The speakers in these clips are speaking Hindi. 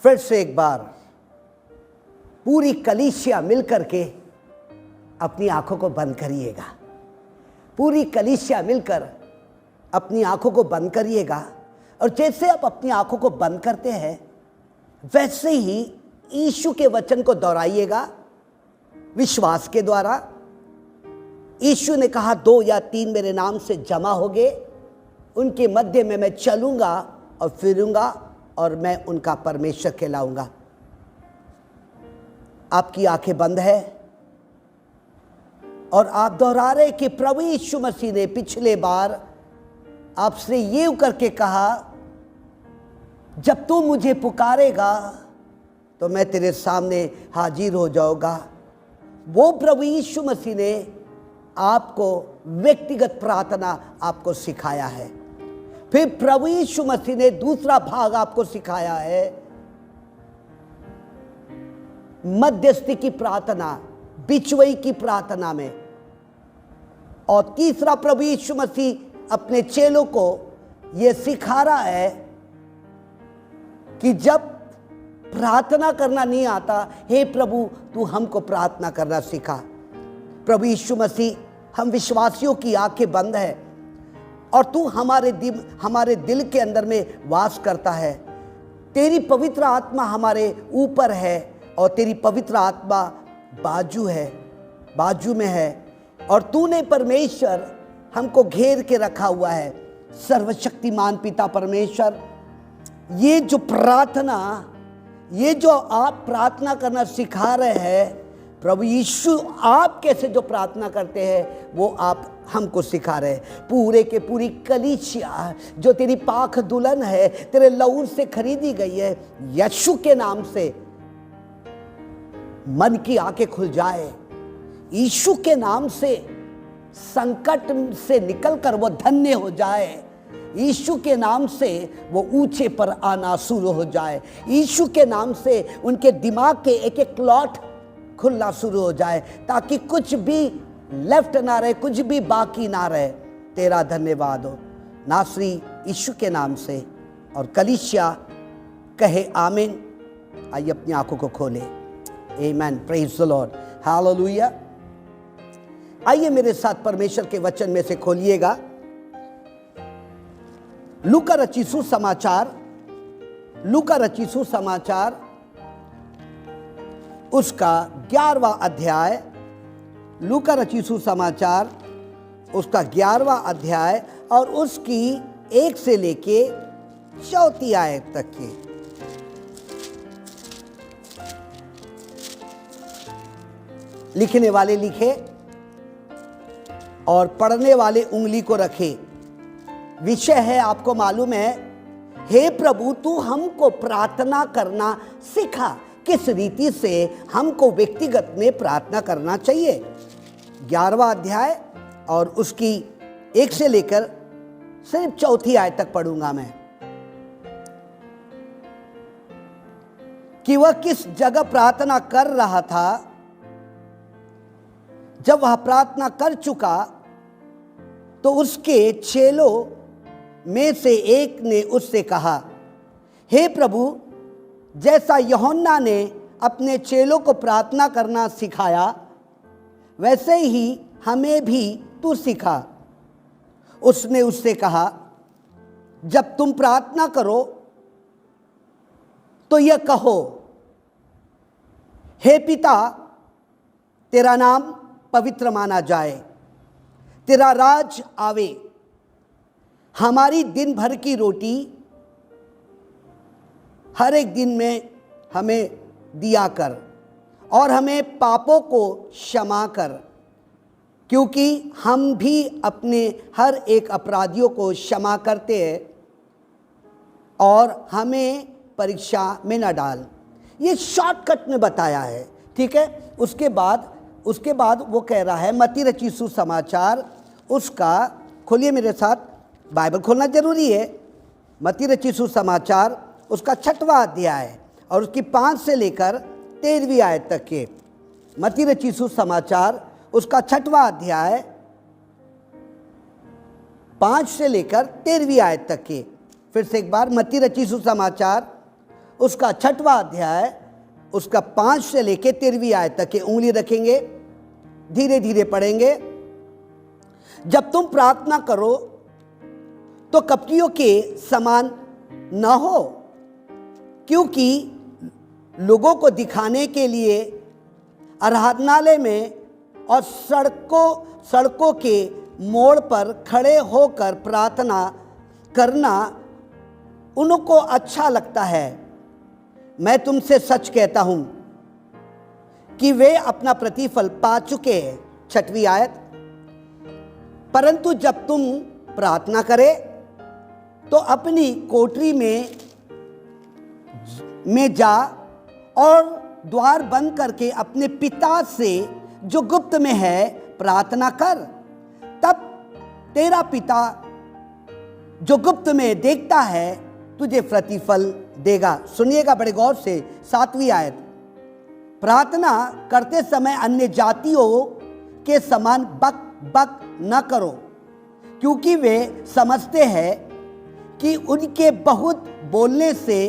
फिर से एक बार पूरी कलीसिया मिलकर के अपनी आंखों को बंद करिएगा। पूरी कलीसिया मिलकर अपनी आंखों को बंद करिएगा। और जैसे आप अपनी आंखों को बंद करते हैं वैसे ही यीशु के वचन को दोहराइएगा विश्वास के द्वारा। यीशु ने कहा 2 या 3 मेरे नाम से जमा होंगे, उनके मध्य में मैं चलूंगा और फिरूंगा और मैं उनका परमेश्वर कहलाऊंगा। आपकी आंखें बंद है और आप दोहरा रहे कि प्रभु यीशु मसीह ने पिछले बार आपसे ये करके कहा, जब तू मुझे पुकारेगा तो मैं तेरे सामने हाजिर हो जाऊंगा। वो प्रभु यीशु मसीह ने आपको व्यक्तिगत प्रार्थना आपको सिखाया है। फिर प्रभु यीशु मसीह ने दूसरा भाग आपको सिखाया है, मध्यस्थी की प्रार्थना, बिचवई की प्रार्थना में। और तीसरा प्रभु यीशु मसीह अपने चेलों को यह सिखा रहा है कि जब प्रार्थना करना नहीं आता, हे प्रभु तू हमको प्रार्थना करना सिखा। प्रभु यीशु मसीह, हम विश्वासियों की आंखें बंद है और तू हमारे दिल के अंदर में वास करता है। तेरी पवित्र आत्मा हमारे ऊपर है और तेरी पवित्र आत्मा बाजू में है। और तूने परमेश्वर हमको घेर के रखा हुआ है। सर्वशक्तिमान पिता परमेश्वर, ये जो प्रार्थना, ये जो आप प्रार्थना करना सिखा रहे हैं प्रभु यीशु, आप कैसे जो प्रार्थना करते हैं वो आप हमको सिखा रहे हैं। पूरे के पूरी कलीसिया जो तेरी पाक दुल्हन है, तेरे लहू से खरीदी गई है, यीशु के नाम से मन की आंखें खुल जाए। यीशु के नाम से संकट से निकलकर वो धन्य हो जाए। यीशु के नाम से वो ऊंचे पर आना शुरू हो जाए। यीशु के नाम से उनके दिमाग के एक एक क्लॉट खुलना शुरू हो जाए, ताकि कुछ भी लेफ्ट ना रहे, कुछ भी बाकी ना रहे। तेरा धन्यवाद हो नासरी यीशु के नाम से। और कलीसिया कहे आमीन। आइए अपनी आंखों को खोले। आमेन, प्रेज द लॉर्ड, हालेलुया। आइए मेरे साथ परमेश्वर के वचन में से खोलिएगा लूका रचित सुसमाचार उसका 11वां अध्याय। लूका रचित सुसमाचार उसका 11वां अध्याय और उसकी 1 से लेके 4 आयत तक की। लिखने वाले लिखे और पढ़ने वाले उंगली को रखे। विषय है, आपको मालूम है, हे प्रभु तू हमको प्रार्थना करना सिखा। किस रीति से हमको व्यक्तिगत में प्रार्थना करना चाहिए। 11वां अध्याय और उसकी 1 से लेकर सिर्फ 4 आयत तक पढ़ूंगा मैं, कि वह किस जगह प्रार्थना कर रहा था। जब वह प्रार्थना कर चुका तो उसके चेलों में से एक ने उससे कहा, हे प्रभु जैसा यूहन्ना ने अपने चेलों को प्रार्थना करना सिखाया वैसे ही हमें भी तू सिखा। उसने उससे कहा, जब तुम प्रार्थना करो तो यह कहो, हे पिता तेरा नाम पवित्र माना जाए, तेरा राज आवे, हमारी दिन भर की रोटी हर एक दिन में हमें दिया कर और हमें पापों को क्षमा कर, क्योंकि हम भी अपने हर एक अपराधियों को क्षमा करते हैं, और हमें परीक्षा में न डाल। ये शॉर्टकट में बताया है, ठीक है। उसके बाद वो कह रहा है, मत्ती रचित सुसमाचार उसका, खोलिए मेरे साथ, बाइबल खोलना जरूरी है। मत्ती रचित सुसमाचार उसका 6वां अध्याय और उसकी 5 से लेकर 13वीं आयत तक के। मत्ती रचित सुसमाचार उसका 6वां अध्याय 5 से लेकर 13वीं आयत तक के। फिर से एक बार, मत्ती रचित सुसमाचार उसका 6वां अध्याय, उसका 5 से लेके 13वीं आयत तक की उंगली रखेंगे, धीरे धीरे पढ़ेंगे। जब तुम प्रार्थना करो तो कपटियों के समान न हो, क्योंकि लोगों को दिखाने के लिए आराधनालय में और सड़कों के मोड़ पर खड़े होकर प्रार्थना करना उनको अच्छा लगता है। मैं तुमसे सच कहता हूं कि वे अपना प्रतिफल पा चुके हैं। 6वीं आयत, परंतु जब तुम प्रार्थना करे तो अपनी कोठरी में जा और द्वार बंद करके अपने पिता से जो गुप्त में है प्रार्थना कर, तब तेरा पिता जो गुप्त में देखता है तुझे प्रतिफल देगा। सुनिएगा बड़े गौर से 7वीं आयत, प्रार्थना करते समय अन्य जातियों के समान बक बक न करो, क्योंकि वे समझते हैं कि उनके बहुत बोलने से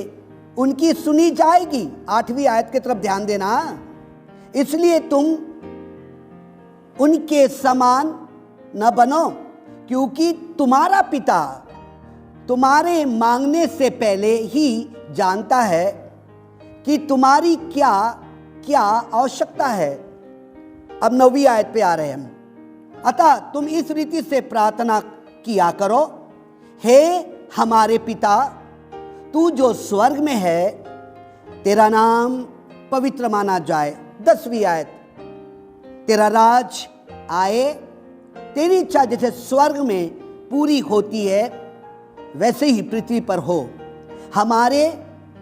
उनकी सुनी जाएगी। 8वीं आयत की तरफ ध्यान देना। इसलिए तुम उनके समान न बनो, क्योंकि तुम्हारा पिता तुम्हारे मांगने से पहले ही जानता है कि तुम्हारी क्या क्या आवश्यकता है। अब 9वीं आयत पे आ रहे हैं हम। अतः तुम इस रीति से प्रार्थना किया करो, हे हमारे पिता, तू जो स्वर्ग में है, तेरा नाम पवित्र माना जाए। 10वीं आयत, तेरा राज आए, तेरी इच्छा जैसे स्वर्ग में पूरी होती है वैसे ही पृथ्वी पर हो। हमारे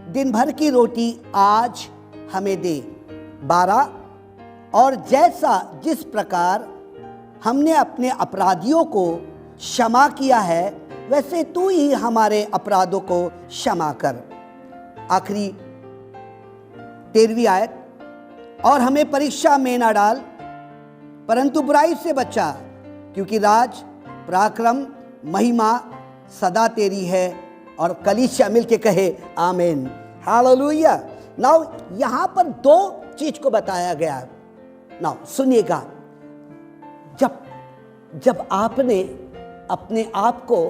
दिन भर की रोटी आज हमें दे। 12, और जैसा जिस प्रकार हमने अपने अपराधियों को क्षमा किया है वैसे तू ही हमारे अपराधों को क्षमा कर। आखिरी 13वीं आयत, और हमें परीक्षा में न डाल परंतु बुराई से बचा, क्योंकि राज, पराक्रम, महिमा सदा तेरी है। और कलीसिया मिल के कहे आमीन, हालेलुया। नाउ यहां पर 2 चीज को बताया गया। नाउ सुनिएगा, जब आपने अपने आप को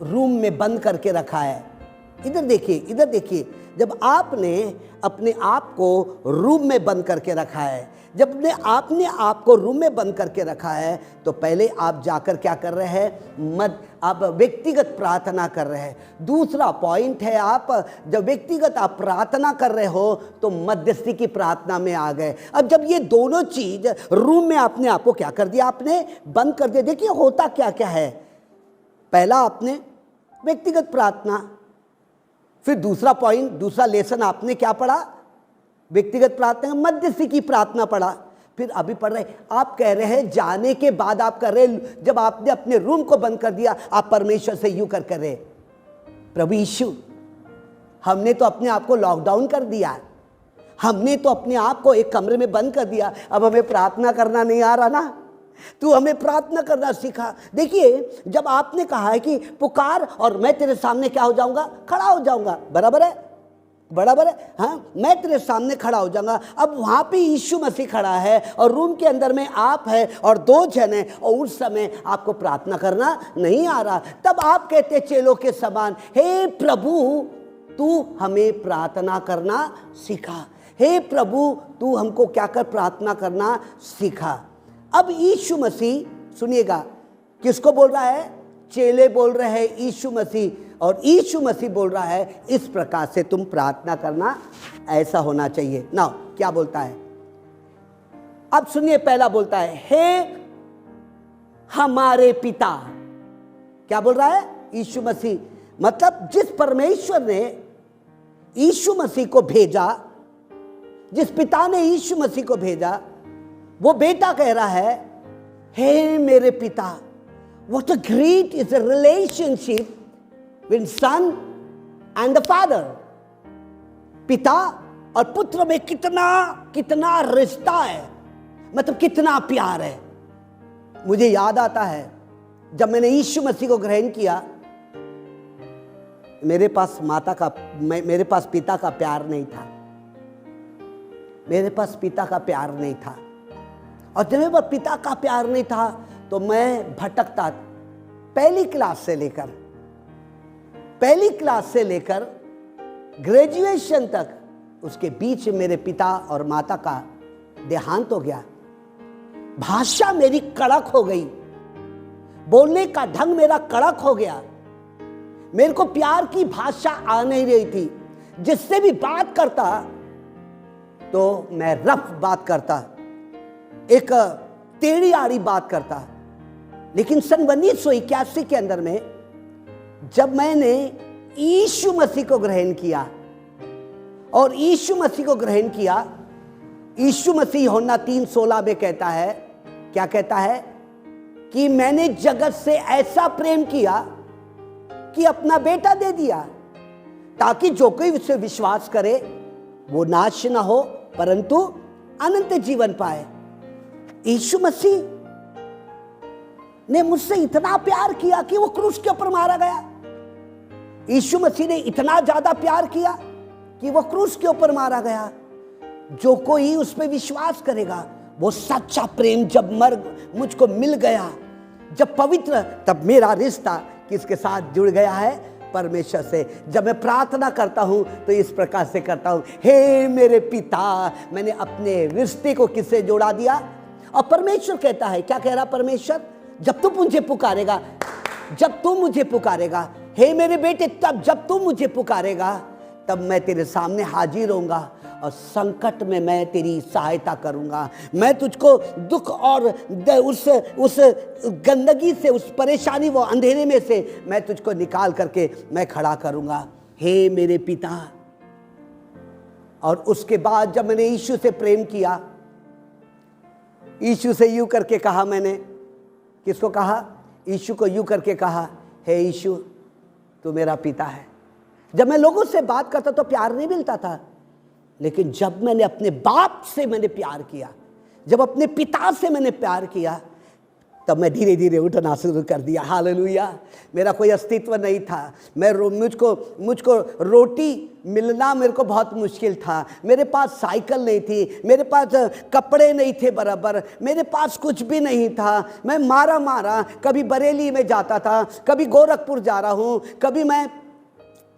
रूम में बंद करके रखा है, इधर देखिए, जब आपने अपने आप को रूम में बंद करके रखा है, जब आपने आप को रूम में बंद करके रखा है, तो पहले आप जाकर क्या कर रहे हैं? आप व्यक्तिगत प्रार्थना कर रहे हैं। दूसरा पॉइंट है, आप जब व्यक्तिगत आप प्रार्थना कर रहे हो तो मध्यस्थी की प्रार्थना में आ गए। अब जब ये दोनों चीज रूम में आपने आपको क्या कर दिया? आपने बंद कर दिया। देखिए होता क्या क्या है। पहला आपने व्यक्तिगत प्रार्थना, फिर दूसरा पॉइंट, दूसरा लेसन आपने क्या पढ़ा? व्यक्तिगत प्रार्थना, मध्यस्थी की प्रार्थना पढ़ा। फिर अभी पढ़ रहे, आप कह रहे हैं जाने के बाद आप कर रहे, जब आपने अपने रूम को बंद कर दिया आप परमेश्वर से यूं कर रहे, प्रभु यीशु हमने तो अपने आप को लॉकडाउन कर दिया, हमने तो अपने आप को एक कमरे में बंद कर दिया, अब हमें प्रार्थना करना नहीं आ रहा ना, तू हमें प्रार्थना करना सिखा। देखिए जब आपने कहा है कि पुकार और मैं तेरे सामने क्या हो जाऊंगा? खड़ा हो जाऊंगा। बराबर है, बराबर है, हाँ, मैं तेरे सामने खड़ा हो जाऊंगा। अब वहां पे यीशु मसीह खड़ा है और रूम के अंदर में आप है और 2 जन है, और उस समय आपको प्रार्थना करना नहीं आ रहा। तब आप कहते चेलों के समान, हे प्रभु तू हमें प्रार्थना करना सिखा, हे प्रभु तू हमको क्या कर? प्रार्थना करना सिखा। अब यीशु मसीह, सुनिएगा, किसको बोल रहा है? चेले बोल रहे हैं यीशु मसीह, और यीशु मसीह बोल रहा है इस प्रकार से तुम प्रार्थना करना, ऐसा होना चाहिए। ना क्या बोलता है? अब सुनिए, पहला बोलता है हे हमारे पिता। क्या बोल रहा है यीशु मसीह? मतलब जिस परमेश्वर ने यीशु मसीह को भेजा, जिस पिता ने यीशु मसीह को भेजा, वो बेटा कह रहा है हे मेरे पिता। What a great is the relationship with son and the father. पिता और पुत्र में कितना कितना रिश्ता है, मतलब कितना प्यार है। मुझे याद आता है जब मैंने यीशु मसीह को ग्रहण किया मेरे पास मेरे पास पिता का प्यार नहीं था। मेरे पास पिता का प्यार नहीं था। और जब मेरे पास पिता का प्यार नहीं था तो मैं भटकता। पहली क्लास से लेकर ग्रेजुएशन तक उसके बीच मेरे पिता और माता का देहांत हो गया। भाषा मेरी कड़क हो गई, बोलने का ढंग मेरा कड़क हो गया। मेरे को प्यार की भाषा आ नहीं रही थी। जिससे भी बात करता तो मैं रफ बात करता, एक टेढ़ी आड़ी बात करता। लेकिन सन 1981 के अंदर में जब मैंने यीशु मसीह को ग्रहण किया और यीशु मसीह को ग्रहण किया, यीशु मसीह यूहन्ना 3:16 में कहता है, क्या कहता है कि मैंने जगत से ऐसा प्रेम किया कि अपना बेटा दे दिया, ताकि जो कोई उससे विश्वास करे वो नाश ना हो परंतु अनंत जीवन पाए। यीशु मसीह ने मुझसे इतना प्यार किया कि वो क्रूस के ऊपर मारा गया। यीशु मसीह ने इतना ज्यादा प्यार किया कि वो क्रूस के ऊपर मारा गया। जो कोई उस पर विश्वास करेगा, वो सच्चा प्रेम जब मुझको मिल गया, जब पवित्र, तब मेरा रिश्ता किसके साथ जुड़ गया है? परमेश्वर से। जब मैं प्रार्थना करता हूं तो इस प्रकार से करता हूं, हे मेरे पिता। मैंने अपने रिश्ते को किससे जोड़ा दिया? और परमेश्वर कहता है, क्या कह रहा परमेश्वर? जब तू मुझे पुकारेगा, हे मेरे बेटे, तब जब तू मुझे पुकारेगा तब मैं तेरे सामने हाजिर होऊंगा और संकट में मैं तेरी सहायता करूंगा। मैं तुझको दुख और उस गंदगी से, उस परेशानी, वो अंधेरे में से मैं तुझको निकाल करके मैं खड़ा करूंगा, हे मेरे पिता। और उसके बाद जब मैंने यीशु से प्रेम किया, यीशु से यूं करके कहा, मैंने किसको कहा? यीशु को यूं करके कहा, हे यीशु तू मेरा पिता है। जब मैं लोगों से बात करता तो प्यार नहीं मिलता था, लेकिन जब मैंने अपने बाप से मैंने प्यार किया, जब अपने पिता से मैंने प्यार किया, तब मैं धीरे धीरे उठना शुरू कर दिया। हालेलुया। मेरा कोई अस्तित्व नहीं था। मुझको रोटी मिलना मेरे को बहुत मुश्किल था। मेरे पास साइकिल नहीं थी, मेरे पास कपड़े नहीं थे बराबर, मेरे पास कुछ भी नहीं था। मैं मारा कभी बरेली में जाता था, कभी गोरखपुर जा रहा हूँ, कभी मैं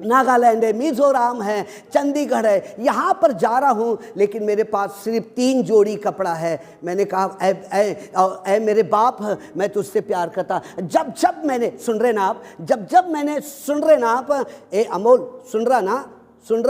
नागालैंड है, मिजोरम है, चंडीगढ़ है, यहाँ पर जा रहा हूँ, लेकिन मेरे पास सिर्फ 3 जोड़ी कपड़ा है। मैंने कहा, ऐ मेरे बाप, मैं तुझसे प्यार करता। जब मैंने, सुन रहे ना आप, जब मैंने, सुन रहे ना आप, ए अमोल सुन रहा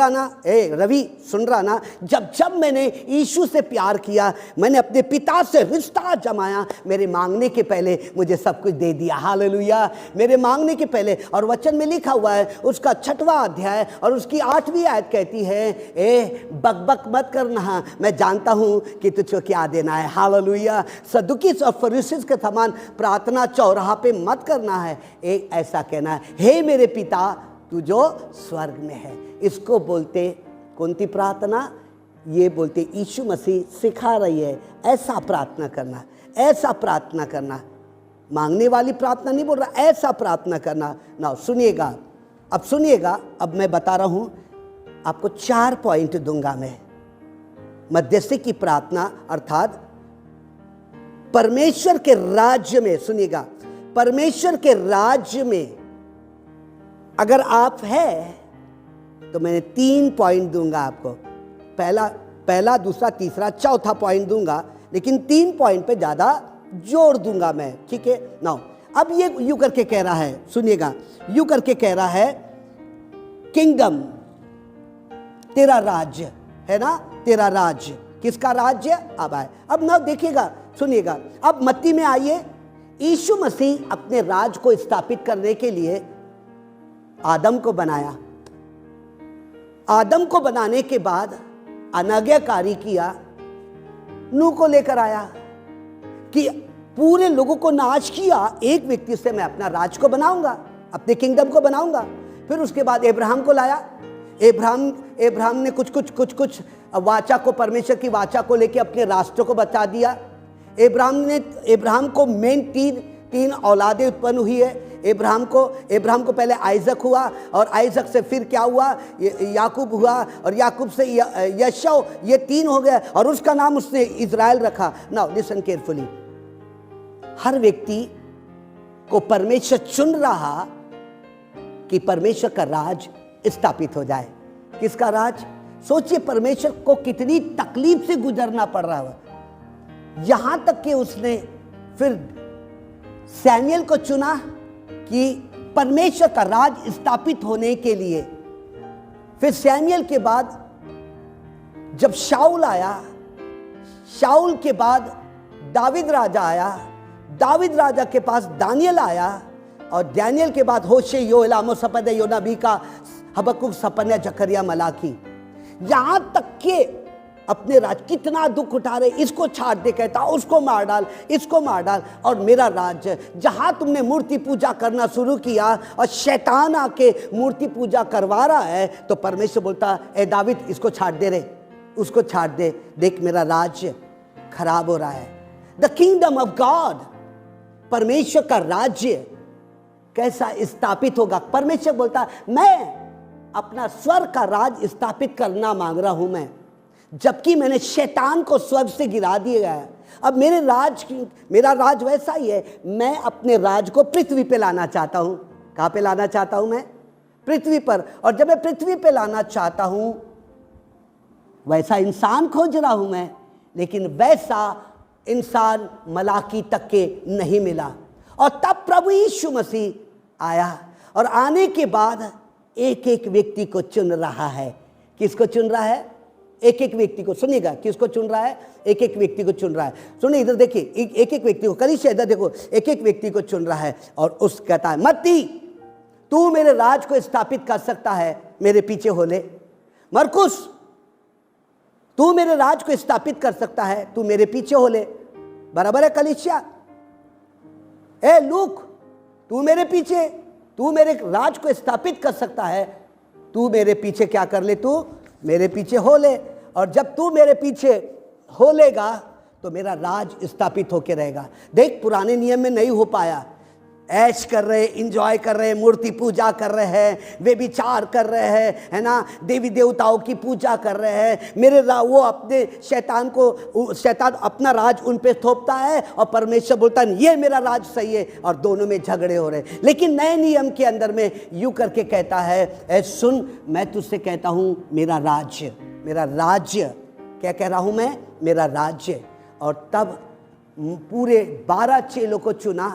ना, ए रवि सुन रहा ना, जब मैंने यीशु से प्यार किया, मैंने अपने पिता से रिश्ता जमाया, मेरे मांगने के पहले मुझे सब कुछ दे दिया। हालेलुया। मेरे मांगने के पहले, और वचन में लिखा हुआ है, उसका 6वां अध्याय और उसकी 8वीं आयत कहती है, ए बकबक मत करना, मैं जानता हूँ कि तुझको क्या देना है। हालेलुया। सदुकी और फरीसियों के समान प्रार्थना चौराहा पे मत करना है, एक ऐसा कहना है, हे मेरे पिता तू जो स्वर्ग में है। इसको बोलते कौन सी प्रार्थना? ये बोलते यीशु मसीह सिखा रही है, ऐसा प्रार्थना करना, ऐसा प्रार्थना करना। मांगने वाली प्रार्थना नहीं बोल रहा, ऐसा प्रार्थना करना। ना सुनिएगा, अब सुनिएगा, अब मैं बता रहा हूँ आपको 4 पॉइंट दूंगा मैं। मध्यस्थी की प्रार्थना अर्थात परमेश्वर के राज्य में, सुनिएगा, परमेश्वर के राज्य में अगर आप है तो मैंने 3 पॉइंट दूंगा आपको। पहला, दूसरा, तीसरा, चौथा पॉइंट दूंगा, लेकिन 3 पॉइंट पे ज्यादा जोर दूंगा मैं, ठीक है ना? अब ये यूं करके कह रहा है, सुनिएगा, यूं करके कह रहा है, किंगडम, तेरा राज्य है ना, तेरा राज्य। किसका राज्य? अब आए, अब ना देखिएगा, सुनिएगा, अब मत्ती में आइए। यीशु मसीह अपने राज को स्थापित करने के लिए आदम को बनाया। आदम को बनाने के बाद अनाज्ञाकारी किया, नूह को लेकर आया कि पूरे लोगों को नाश किया, एक व्यक्ति से मैं अपना राज को बनाऊंगा, अपने किंगडम को बनाऊंगा। फिर उसके बाद अब्राहम को लाया। अब्राहम ने कुछ वाचा को, परमेश्वर की वाचा को लेकर अपने राष्ट्र को बचा दिया। अब्राहम को मेन 3 औलादें उत्पन्न हुई है। अब्राहम को पहले आइजक हुआ, और आइजक से फिर क्या हुआ, याकूब हुआ, और याकूब से यशव, ये 3 हो गया, और उसका नाम उसने इज़राइल रखा। नाउ लिसन केयरफुली, हर व्यक्ति को परमेश्वर चुन रहा कि परमेश्वर का राज स्थापित हो जाए। किसका राज? सोचिए, परमेश्वर को कितनी तकलीफ से गुजरना पड़ रहा है, यहां तक कि उसने फिर सैमुएल को चुना कि परमेश्वर का राज स्थापित होने के लिए। फिर सैमुएल के बाद जब शाऊल आया, शाऊल के बाद दावीद राजा आया, दावीद राजा के पास दानियल आया, और दानियल के बाद होशे, योएल, आमोस, सपन्याह, योना, मीका, हबक्कुक, सपन्याह, जकरिया, मलाकी। यहां तक के अपने राज कितना दुख उठा रहे, इसको छाट दे कहता, उसको मार डाल, इसको मार डाल, और मेरा राज। जहां तुमने मूर्ति पूजा करना शुरू किया और शैतान आके मूर्ति पूजा करवा रहा है, तो परमेश्वर बोलता, ए दावीद, इसको छाट दे रे, उसको छाट दे, देख मेरा राज खराब हो रहा है। द किंगडम ऑफ गॉड, परमेश्वर का राज्य कैसा स्थापित होगा? परमेश्वर बोलता, मैं अपना स्वर्ग का राज स्थापित करना मांग रहा हूं मैं, जबकि मैंने शैतान को स्वर्ग से गिरा दिया है। अब मेरा राज वैसा ही है, मैं अपने राज को पृथ्वी पे लाना चाहता हूं। कहां पे लाना चाहता हूं मैं? पृथ्वी पर। और जब मैं पृथ्वी पे लाना चाहता हूं, वैसा इंसान खोज रहा हूं मैं, लेकिन वैसा इंसान मलाकी तक के नहीं मिला। और तब प्रभु यीशु मसीह आया, और आने के बाद एक एक व्यक्ति को चुन रहा है। किसको चुन रहा है? एक एक व्यक्ति को। सुनिएगा, किसको चुन रहा है? एक एक व्यक्ति को चुन रहा है। सुनिए, इधर देखिए, एक एक व्यक्ति को, कलीसिया इधर देखो, एक एक व्यक्ति को चुन रहा है, और उस कहता है, मत्ती, तू मेरे राज को स्थापित कर सकता है, मेरे पीछे हो ले। मरकुस, तू मेरे राज को स्थापित कर सकता है, तू मेरे पीछे हो ले। बराबर है कलीसिया? ए लूक, तू मेरे पीछे, तू मेरे राज को स्थापित कर सकता है, तू मेरे पीछे क्या कर ले? तू मेरे पीछे हो ले। और जब तू मेरे पीछे हो लेगा तो मेरा राज स्थापित होके रहेगा। देख, पुराने नियम में नहीं हो पाया, ऐश कर रहे, इंजॉय कर रहे, मूर्ति पूजा कर रहे हैं, वे विचार कर रहे हैं, है ना, देवी देवताओं की पूजा कर रहे हैं। वो अपने शैतान अपना राज उन पे थोपता है, और परमेश्वर बोलता है ये मेरा राज सही है, और दोनों में झगड़े हो रहे हैं। लेकिन नए नियम के अंदर में यूं करके कहता है, ऐ सुन, मैं तुझसे कहता हूं मेरा राज्य, क्या कह रहा हूं मैं? मेरा राज्य। और तब पूरे 12 चेलों को चुना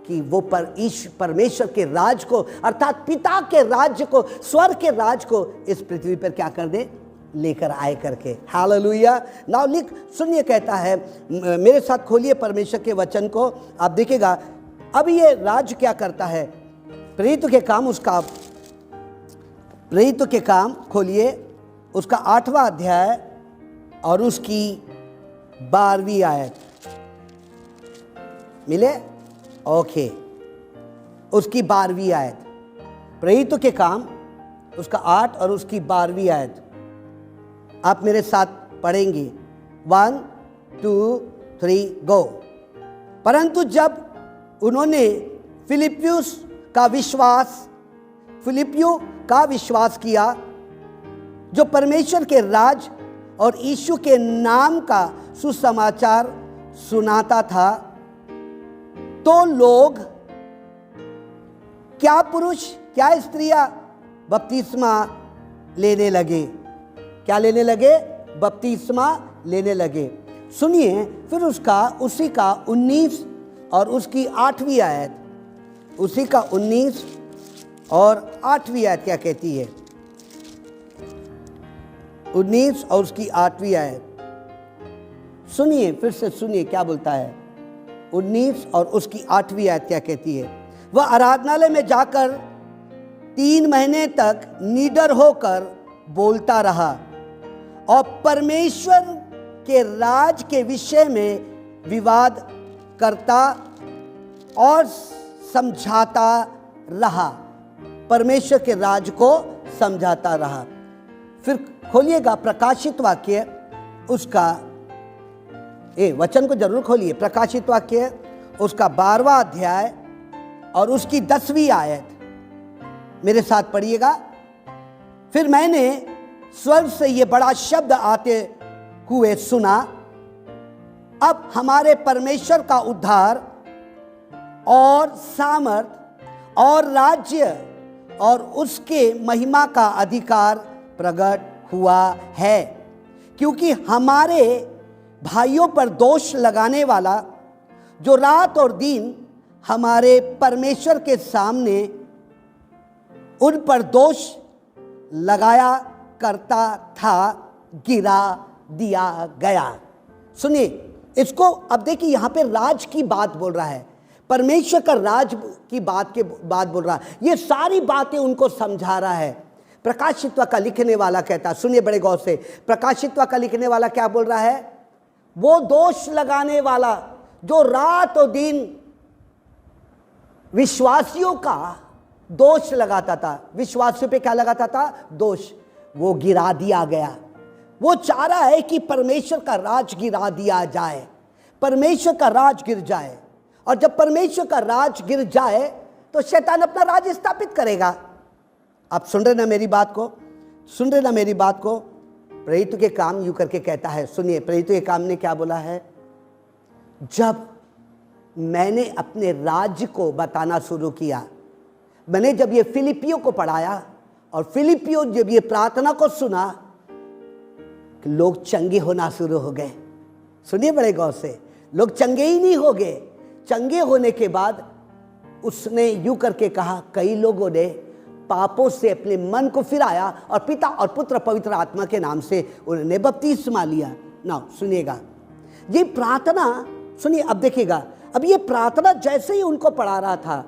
कि वो परमेश्वर के राज को, अर्थात पिता के राज्य को, स्वर्ग के राज को इस पृथ्वी पर क्या कर दे? लेकर आए करके। हालेलुया। नाउ सुनिए, कहता है, मेरे साथ खोलिए परमेश्वर के वचन को, आप देखिएगा अब ये राज क्या करता है। प्रेरितों के काम खोलिए, उसका 8वां अध्याय और उसकी 12वीं आयत। मिले? ओके, उसकी 12वीं आयत। प्रेरितों के काम उसका 8 और उसकी 12वीं आयत आप मेरे साथ पढ़ेंगे। 1 2 3 गो। परंतु जब उन्होंने फिलिप्पियों का विश्वास किया, जो परमेश्वर के राज और यीशु के नाम का सुसमाचार सुनाता था, तो लोग, क्या पुरुष क्या स्त्रियां, बपतिस्मा लेने लगे। क्या लेने लगे? बपतिस्मा लेने लगे। सुनिए, फिर उसी का 19 और उसकी 8वीं आयत, उसी का 19 और 8वीं आयत क्या कहती है? 19 और उसकी 8वीं आयत सुनिए, फिर से सुनिए क्या बोलता है। 19 और उसकी 8वीं आयत क्या कहती है? वह आराधनालय में जाकर 3 महीने तक निडर होकर बोलता रहा और परमेश्वर के राज के विषय में विवाद करता और समझाता रहा। परमेश्वर के राज को समझाता रहा। फिर खोलिएगा प्रकाशित वाक्य, उसका वचन को जरूर खोलिए। प्रकाशित वाक्य उसका 12वां अध्याय और उसकी 10वीं आयत मेरे साथ पढ़िएगा। फिर मैंने स्वर्ग से ये बड़ा शब्द आते हुए सुना, अब हमारे परमेश्वर का उद्धार और सामर्थ और राज्य और उसके महिमा का अधिकार प्रकट हुआ है, क्योंकि हमारे भाइयों पर दोष लगाने वाला जो रात और दिन हमारे परमेश्वर के सामने उन पर दोष लगाया करता था, गिरा दिया गया। सुनिए इसको, अब देखिए यहाँ पे राज की बात बोल रहा है, परमेश्वर का राज की बात बोल रहा है। ये सारी बातें उनको समझा रहा है। प्रकाशित्व का लिखने वाला कहता है, सुनिए बड़े गौर से, प्रकाशित्व का लिखने वाला क्या बोल रहा है? वो दोष लगाने वाला जो रात और दिन विश्वासियों का दोष लगाता था, विश्वासियों पे क्या लगाता था? दोष। वो गिरा दिया गया। वो चाह रहा है कि परमेश्वर का राज गिरा दिया जाए, परमेश्वर का राज गिर जाए। और जब परमेश्वर का राज गिर जाए तो शैतान अपना राज स्थापित करेगा। आप सुन रहे ना मेरी बात को? सुन रहे ना मेरी बात को? प्रेरित के काम यूं करके कहता है, सुनिए प्रेरित के काम ने क्या बोला है? जब मैंने अपने राज्य को बताना शुरू किया, मैंने जब ये फिलिपियों को पढ़ाया और फिलिपियों जब ये प्रार्थना को सुना, लोग चंगे होना शुरू हो गए। सुनिए बड़े गौर से, लोग चंगे ही नहीं हो गए। चंगे होने के बाद उसने यूं करके कहा, कई लोगों ने पापों से अपने मन को फिराया और पिता और पुत्र पवित्र आत्मा के नाम से उन्होंने बपतिस्मा लिया। ना सुनिएगा ये प्रार्थना, सुनिए अब देखिएगा, अब ये प्रार्थना जैसे ही उनको पढ़ा रहा था,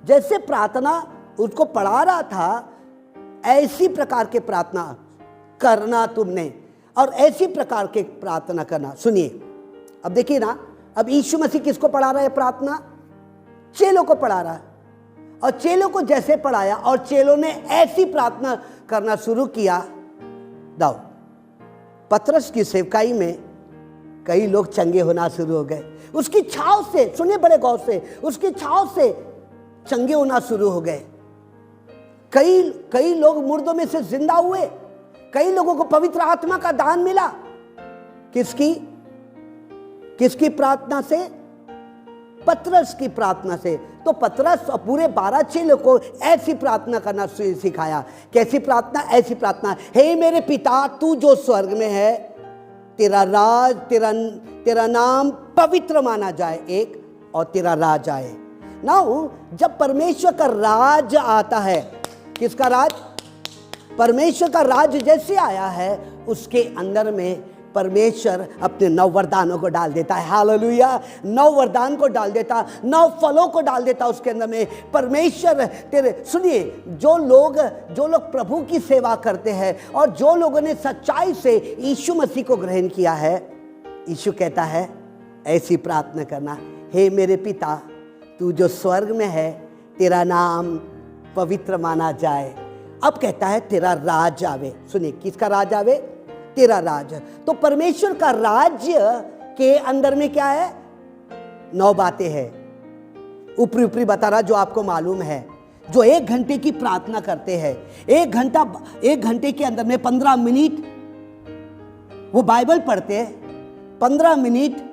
जैसे प्रार्थना उसको पढ़ा रहा था, ऐसी प्रकार के प्रार्थना करना तुमने, और ऐसी प्रकार के प्रार्थना करना। सुनिए अब देखिए ना, अब यीशु मसीह किसको पढ़ा रहा है प्रार्थना? चेलों को पढ़ा रहा है। और चेलों को जैसे पढ़ाया और चेलों ने ऐसी प्रार्थना करना शुरू किया, दाओ पतरस की सेवकाई में कई लोग चंगे होना शुरू हो गए। उसकी छाव से, सुनिए बड़े गौर से, उसकी छाव से चंगे होना शुरू हो गए। कई लोग मुर्दों में से जिंदा हुए। कई लोगों को पवित्र आत्मा का दान मिला। किसकी प्रार्थना से? पतरस की प्रार्थना से। तो पतरस और पूरे 12 चेलों को ऐसी प्रार्थना करना सिखाया। कैसी प्रार्थना? ऐसी प्रार्थना, हे मेरे पिता तू जो स्वर्ग में है, तेरा राज, तेरा नाम पवित्र माना जाए, एक, और तेरा राज आए। नाउ जब परमेश्वर का राज आता है, किसका राज? परमेश्वर का राज जैसे आया है, उसके अंदर में परमेश्वर अपने 9 वरदानों को डाल देता है। हालेलुया। 9 वरदान को डाल देता, 9 फलों को डाल देता उसके अंदर में। परमेश्वर तेरे, सुनिए, जो लोग प्रभु की सेवा करते हैं और जो लोगों ने सच्चाई से यीशु मसीह को ग्रहण किया है, यीशु कहता है ऐसी प्रार्थना करना, हे मेरे पिता तू जो स्वर्ग में है, तेरा नाम पवित्र माना जाए। अब कहता है तेरा राज आवे। सुनिए किसका राज आवे? तेरा राज। तो परमेश्वर का राज्य के अंदर में क्या है? 9 बातें हैं। ऊपरी बता रहा, जो आपको मालूम है। जो 1 घंटे की प्रार्थना करते हैं, 1 घंटे के अंदर में 15 मिनट वो बाइबल पढ़ते हैं, 15 मिनट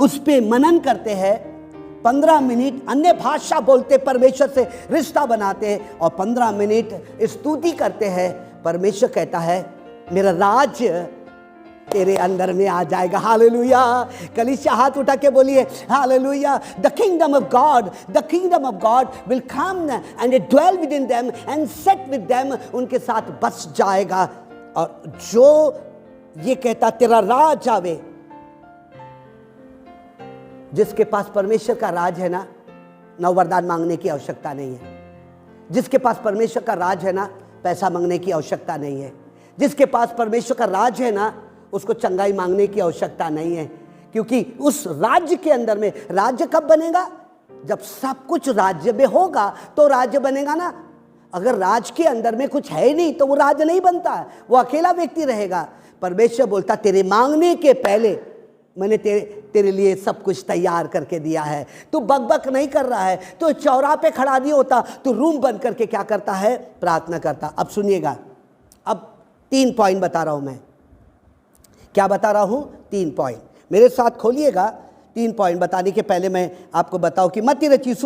उस पे मनन करते हैं, 15 मिनट अन्य भाषा बोलते परमेश्वर से रिश्ता बनाते हैं, और 15 मिनट स्तुति करते हैं। परमेश्वर कहता है मेरा राज्य तेरे अंदर में आ जाएगा। हालेलुया। कलीसिया हाथ उठा के बोलिए hallelujah. The kingdom of God will come and dwell within them and set with them, उनके साथ बस जाएगा। और जो ये कहता तेरा राज आवे, जिसके पास परमेश्वर का राज है ना, 9 वरदान मांगने की आवश्यकता नहीं है। जिसके पास परमेश्वर का राज है ना, पैसा मांगने की आवश्यकता नहीं है। जिसके पास परमेश्वर का राज है ना, उसको चंगाई मांगने की आवश्यकता नहीं है। क्योंकि उस राज्य के अंदर में, राज्य कब बनेगा? जब सब कुछ राज्य में होगा तो राज्य बनेगा ना। अगर राज के अंदर में कुछ है ही नहीं तो वो राज्य नहीं बनता है, वो अकेला व्यक्ति रहेगा। परमेश्वर बोलता तेरे मांगने के पहले मैंने तेरे लिए सब कुछ तैयार करके दिया है। तू बकबक नहीं कर रहा है, तो चौराहे पे खड़ा नहीं होता, तू रूम बंद करके क्या करता है? प्रार्थना करता। अब सुनिएगा, अब 3 पॉइंट बता रहा हूं मैं। क्या बता रहा हूं? 3 पॉइंट मेरे साथ खोलिएगा। 3 पॉइंट बताने के पहले मैं आपको बताऊं कि मत्ती रचित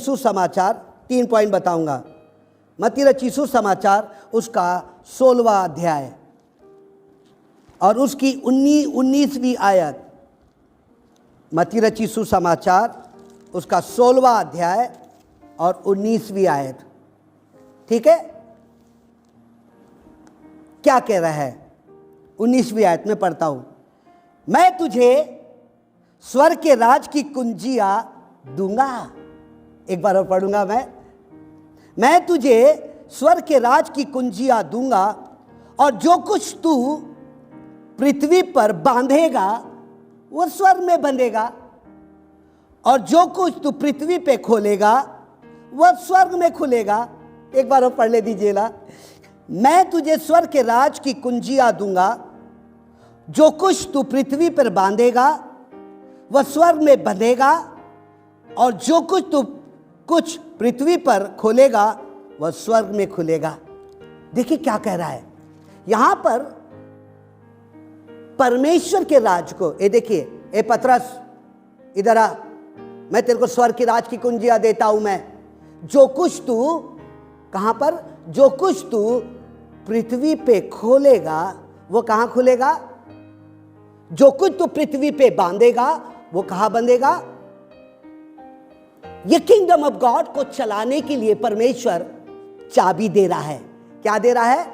सुसमाचार 3 पॉइंट बताऊंगा। मत्ती रचित सुसमाचार उसका 16वां अध्याय और उसकी 19वीं आयत। मत्ती रचित सुसमाचार उसका 16वां अध्याय और 19वीं आयत। ठीक है, क्या कह रहा है? 19वीं आयत में पढ़ता हूं, मैं तुझे स्वर्ग के राज की कुंजियां दूंगा। एक बार और पढ़ूंगा मैं तुझे स्वर्ग के राज की कुंजियां दूंगा, और जो कुछ तू पृथ्वी पर बांधेगा वो स्वर्ग में बंधेगा, और जो कुछ तू पृथ्वी पे खोलेगा वह स्वर्ग में खुलेगा। एक बार और पढ़ ले दीजिएगा, मैं तुझे स्वर्ग के राज की कुंजियां दूंगा, जो कुछ तू पृथ्वी पर बांधेगा वह स्वर्ग में बंधेगा, और जो कुछ पृथ्वी पर खोलेगा वह स्वर्ग में खुलेगा। देखिए क्या कह रहा है यहां पर, परमेश्वर के राज को। ये देखिए, ए पतरस इधर आ, मैं तेरे को स्वर्ग की राज की कुंजियां देता हूं। मैं जो कुछ तू, कहां पर? जो कुछ तू पृथ्वी पे खोलेगा वो कहां खुलेगा? जो कुछ तू पृथ्वी पे बांधेगा वो कहां बंधेगा? ये किंगडम ऑफ गॉड को चलाने के लिए परमेश्वर चाबी दे रहा है। क्या दे रहा है?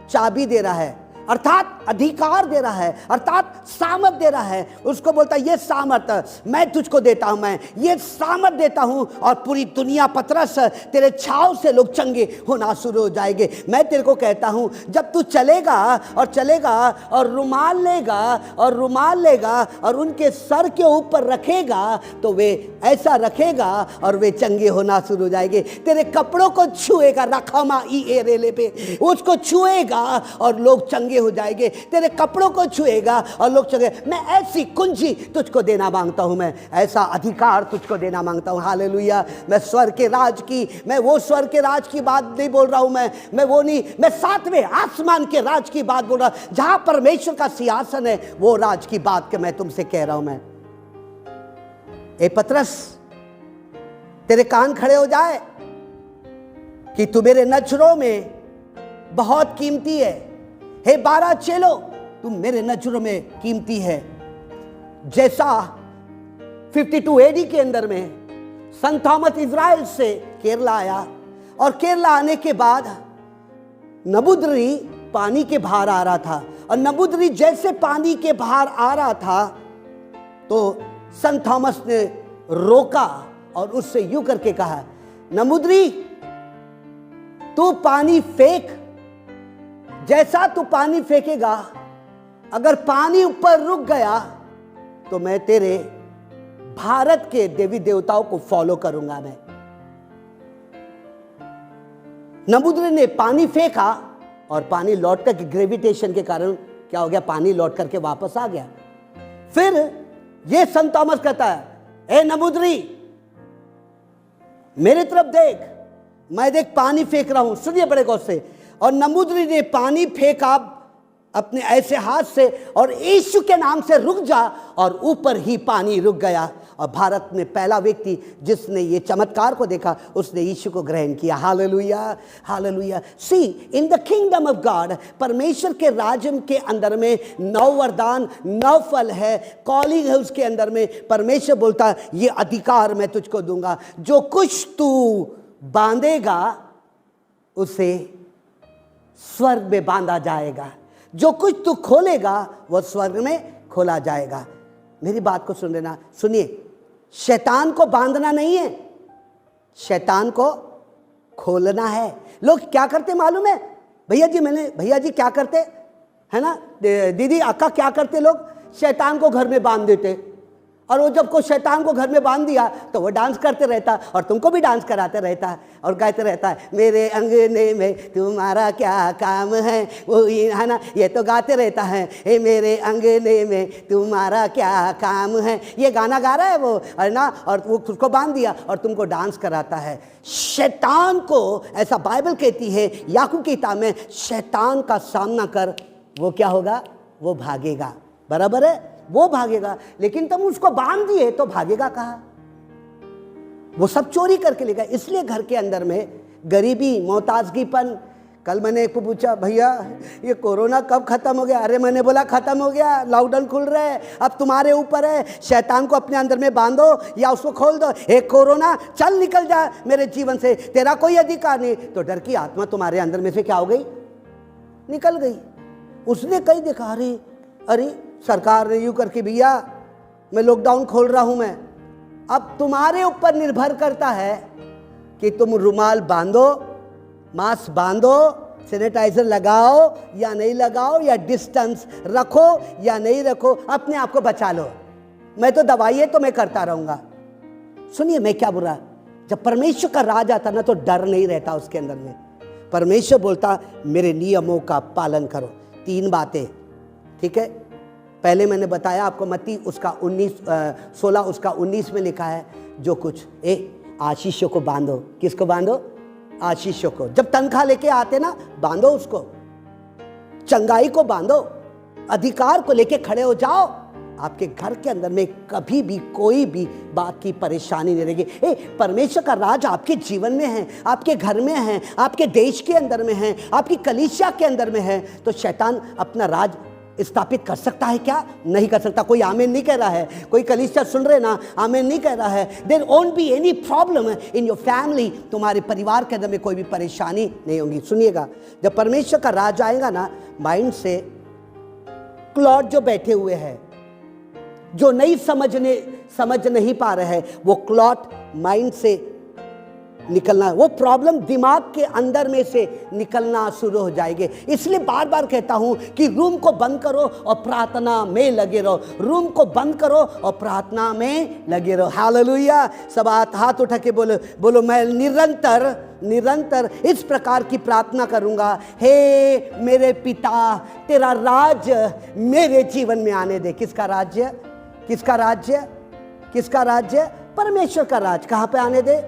चाबी दे रहा है, अर्थात अधिकार दे रहा है, अर्थात सामर्थ दे रहा है। उसको बोलता है ये सामर्थ मैं तुझको देता हूं, मैं ये सामर्थ देता हूं, और पूरी दुनिया पतरस तेरे छाव से लोग चंगे होना शुरू हो जाएंगे। मैं तेरे को कहता हूं, जब तू चलेगा और रुमाल लेगा और उनके सर के ऊपर रखेगा, तो वे ऐसा रखेगा और वे चंगे होना शुरू हो जाएंगे। तेरे कपड़ों को छुएगा, रखमा ई एरेले पे, उसको छुएगा और लोग चंगे हो जाएंगे। तेरे कपड़ों को छुएगा और लोग चंगे। मैं ऐसी कुंजी तुझको देना मांगता हूं, मैं ऐसा अधिकार तुझको देना मांगता हूं। हालेलुया। मैं स्वर्ग के राज की, मैं वो स्वर्ग के राज की बात नहीं बोल रहा हूं, मैं वो नहीं, मैं 7वें आसमान के राज की बात बोल रहा हूं, जहां परमेश्वर का सिंहासन है, वो राज की बात के मैं तुमसे कह रहा हूं। मैं ए पतरस, तेरे कान खड़े हो जाए कि तू मेरे नजरों में बहुत कीमती है। हे 12 चेलो, तुम मेरे नजरों में कीमती है। जैसा 52 AD के अंदर में संत थॉमस इजराइल से केरला आया, और केरला आने के बाद नबूदरी पानी के बाहर आ रहा था, और नबूदरी जैसे पानी के बाहर आ रहा था तो संत थॉमस ने रोका और उससे यूं करके कहा, नबूदरी तू पानी फेंक। जैसा तू पानी फेंकेगा, अगर पानी ऊपर रुक गया तो मैं तेरे भारत के देवी देवताओं को फॉलो करूंगा। मैं नबूदरी ने पानी फेंका और पानी लौट कर, ग्रेविटेशन के कारण क्या हो गया? पानी लौट करके वापस आ गया। फिर ये संत थॉमस कहता है, ए नबूदरी मेरी तरफ देख, मैं देख पानी फेंक रहा हूं। सुनिए बड़े गौर से। और नबूदरी ने पानी फेंका अपने ऐसे हाथ से, और यीशु के नाम से रुक जा, और ऊपर ही पानी रुक गया। और भारत में पहला व्यक्ति जिसने ये चमत्कार को देखा, उसने यीशु को ग्रहण किया। Hallelujah, hallelujah. See in the kingdom of God, परमेश्वर के राज्य के अंदर में 9 वरदान, 9 फल है, कॉलिंग है। उसके अंदर में परमेश्वर बोलता है, ये अधिकार मैं तुझको दूंगा। जो कुछ तू बांधेगा उसे स्वर्ग में बांधा जाएगा, जो कुछ तू खोलेगा वो स्वर्ग में खोला जाएगा। मेरी बात को सुन लेना, सुनिए। शैतान को बांधना नहीं है, शैतान को खोलना है। लोग क्या करते मालूम है? भैया जी क्या करते है ना, दीदी अक्का क्या करते? लोग शैतान को घर में बांध देते, और वो जब को शैतान को घर में बांध दिया तो वो डांस करते रहता और तुमको भी डांस कराते रहता है और कहते रहता है मेरे अंगने में तुम्हारा क्या काम है, वो है ना, ये तो गाते रहता है ए मेरे अंगने में तुम्हारा क्या काम है, ये गाना गा रहा है वो, है ना, और वो उसको बांध दिया और तुमको डांस कराता है। शैतान को, ऐसा बाइबल कहती है याकूब की किताब में, शैतान का सामना कर, वो क्या होगा, वो भागेगा। बराबर है, वो भागेगा, लेकिन तुम उसको बांध दिए तो भागेगा कहाँ, वो सब चोरी करके लेगा। इसलिए घर के अंदर में गरीबी, मोहताजगीपन। कल मैंने एक को पूछा भैया ये कोरोना कब खत्म हो गया, अरे मैंने बोला खत्म हो गया, लॉकडाउन खुल रहा है, अब तुम्हारे ऊपर है, शैतान को अपने अंदर में बांधो या उसको खोल दो। हे कोरोना चल निकल जा मेरे जीवन से, तेरा कोई अधिकार नहीं। तो डर की आत्मा तुम्हारे अंदर में से क्या हो गई, निकल गई। उसने कहीं देखा अरे सरकार ने यूँ करके भैया मैं लॉकडाउन खोल रहा हूँ मैं। अब तुम्हारे ऊपर निर्भर करता है कि तुम रुमाल बांधो, मास्क बांधो, सैनिटाइजर लगाओ या नहीं लगाओ, या डिस्टेंस रखो या नहीं रखो, अपने आप को बचा लो। मैं तो दवाई है तो मैं करता रहूँगा। सुनिए मैं क्या बोल रहा, जब परमेश्वर का राज आता ना तो डर नहीं रहता उसके अंदर में। परमेश्वर बोलता मेरे नियमों का पालन करो। 3 बातें, ठीक है। पहले मैंने बताया आपको, मत्ती उसका 16 उसका 19 में लिखा है, जो कुछ आशीषों को बांधो। किसको बांधो, आशीषों को। जब तनख्वाह लेके आते ना, बांधो उसको, चंगाई को बांधो, अधिकार को लेके खड़े हो जाओ। आपके घर के अंदर में कभी भी कोई भी बात की परेशानी नहीं रहेगी। परमेश्वर का राज आपके जीवन में है, आपके घर में है, आपके देश के अंदर में है, आपकी कलीसिया के अंदर में है, तो शैतान अपना राज स्थापित कर सकता है क्या, नहीं कर सकता। कोई आमीन नहीं कह रहा है, कोई कलीसिया सुन रहे ना, आमीन नहीं कह रहा है। There won't be any problem in your family, तुम्हारे परिवार के अंदर में कोई भी परेशानी नहीं होगी। सुनिएगा, जब परमेश्वर का राज आएगा ना, माइंड से क्लॉट जो बैठे हुए हैं, जो नहीं समझ नहीं पा रहे हैं, वो क्लॉट माइंड से निकलना, वो प्रॉब्लम दिमाग के अंदर में से निकलना शुरू हो जाएंगे। इसलिए बार बार कहता हूं कि रूम को बंद करो और प्रार्थना में लगे रहो। रूम को बंद करो और प्रार्थना में लगे रहो। हालेलुया। सब हाथ उठा के बोलो मैं निरंतर इस प्रकार की प्रार्थना करूंगा। हे मेरे पिता, तेरा राज मेरे जीवन में आने दे। किसका राज्य, किसका राज्य, किसका राज्य, परमेश्वर का राज कहां पे आने दे।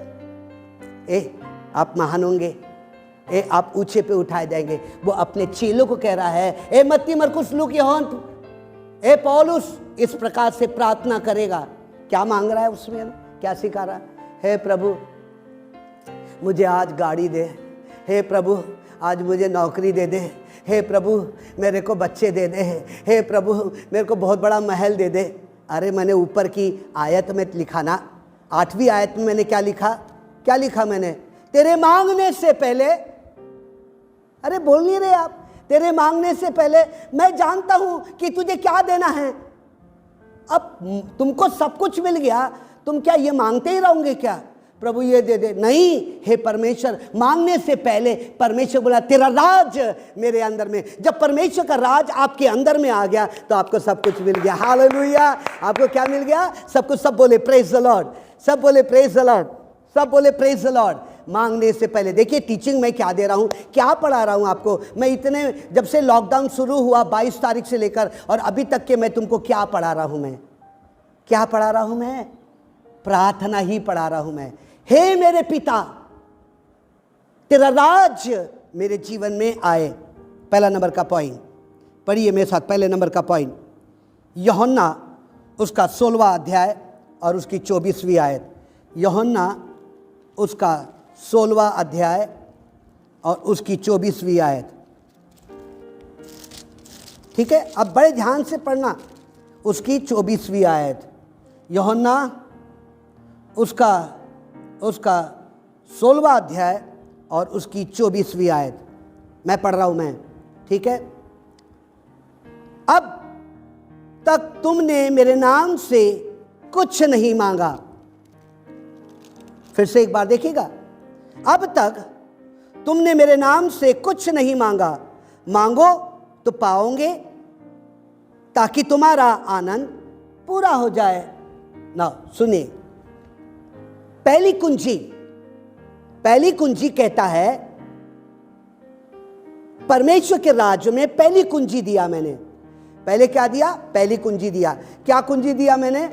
आप महान होंगे, आप ऊंचे पे उठाए जाएंगे। वो अपने चेलों को कह रहा है, मत्ती मरकुस लूक यूहन्ना, पौलुस इस प्रकार से प्रार्थना करेगा। क्या मांग रहा है उसमें, क्या सिखा रहा है, हे प्रभु मुझे आज गाड़ी दे, हे प्रभु आज मुझे नौकरी दे दे, हे प्रभु मेरे को बच्चे दे दे, हे प्रभु मेरे को बहुत बड़ा महल दे दे। अरे मैंने ऊपर की आयत में लिखा ना, 8वीं आयत में मैंने क्या लिखा मैंने, तेरे मांगने से पहले, अरे बोल नहीं रहे आप, तेरे मांगने से पहले मैं जानता हूं कि तुझे क्या देना है। अब तुमको सब कुछ मिल गया, तुम क्या ये मांगते ही रहोगे क्या, प्रभु ये दे दे, नहीं। हे परमेश्वर, मांगने से पहले परमेश्वर बोला तेरा राज मेरे अंदर में। जब परमेश्वर का राज आपके अंदर में आ गया तो आपको सब कुछ मिल गया। हालेलुया। आपको क्या मिल गया, सब कुछ। सब बोले प्रेज द लॉर्ड, सब बोले प्रेज द लॉर्ड, सब बोले प्रेज द लॉर्ड। मांगने से पहले देखिए टीचिंग मैं क्या दे रहा हूं, क्या पढ़ा रहा हूं आपको मैं। इतने जब से लॉकडाउन शुरू हुआ 22 तारीख से लेकर और अभी तक के मैं तुमको क्या पढ़ा रहा हूं, मैं क्या पढ़ा रहा हूं, मैं प्रार्थना ही पढ़ा रहा हूं मैं। हे मेरे पिता, तेरा राज मेरे जीवन में आए। पहला नंबर का पॉइंट पढ़िए मेरे साथ, पहले नंबर का पॉइंट यूहन्ना उसका 16वां अध्याय और उसकी 24वीं आयत। यूहन्ना उसका 16वां अध्याय और उसकी 24वीं आयत। ठीक है, अब बड़े ध्यान से पढ़ना। उसकी 24वीं आयत, यूहन्ना उसका 16वां अध्याय और उसकी 24वीं आयत मैं पढ़ रहा हूं मैं, ठीक है। अब तक तुमने मेरे नाम से कुछ नहीं मांगा। फिर से एक बार देखिएगा, अब तक तुमने मेरे नाम से कुछ नहीं मांगा, मांगो तो पाओगे ताकि तुम्हारा आनंद पूरा हो जाए। ना सुनिए, पहली कुंजी कहता है परमेश्वर के राज्य में पहली कुंजी दिया मैंने। पहले क्या दिया? पहली कुंजी दिया। क्या कुंजी दिया मैंने?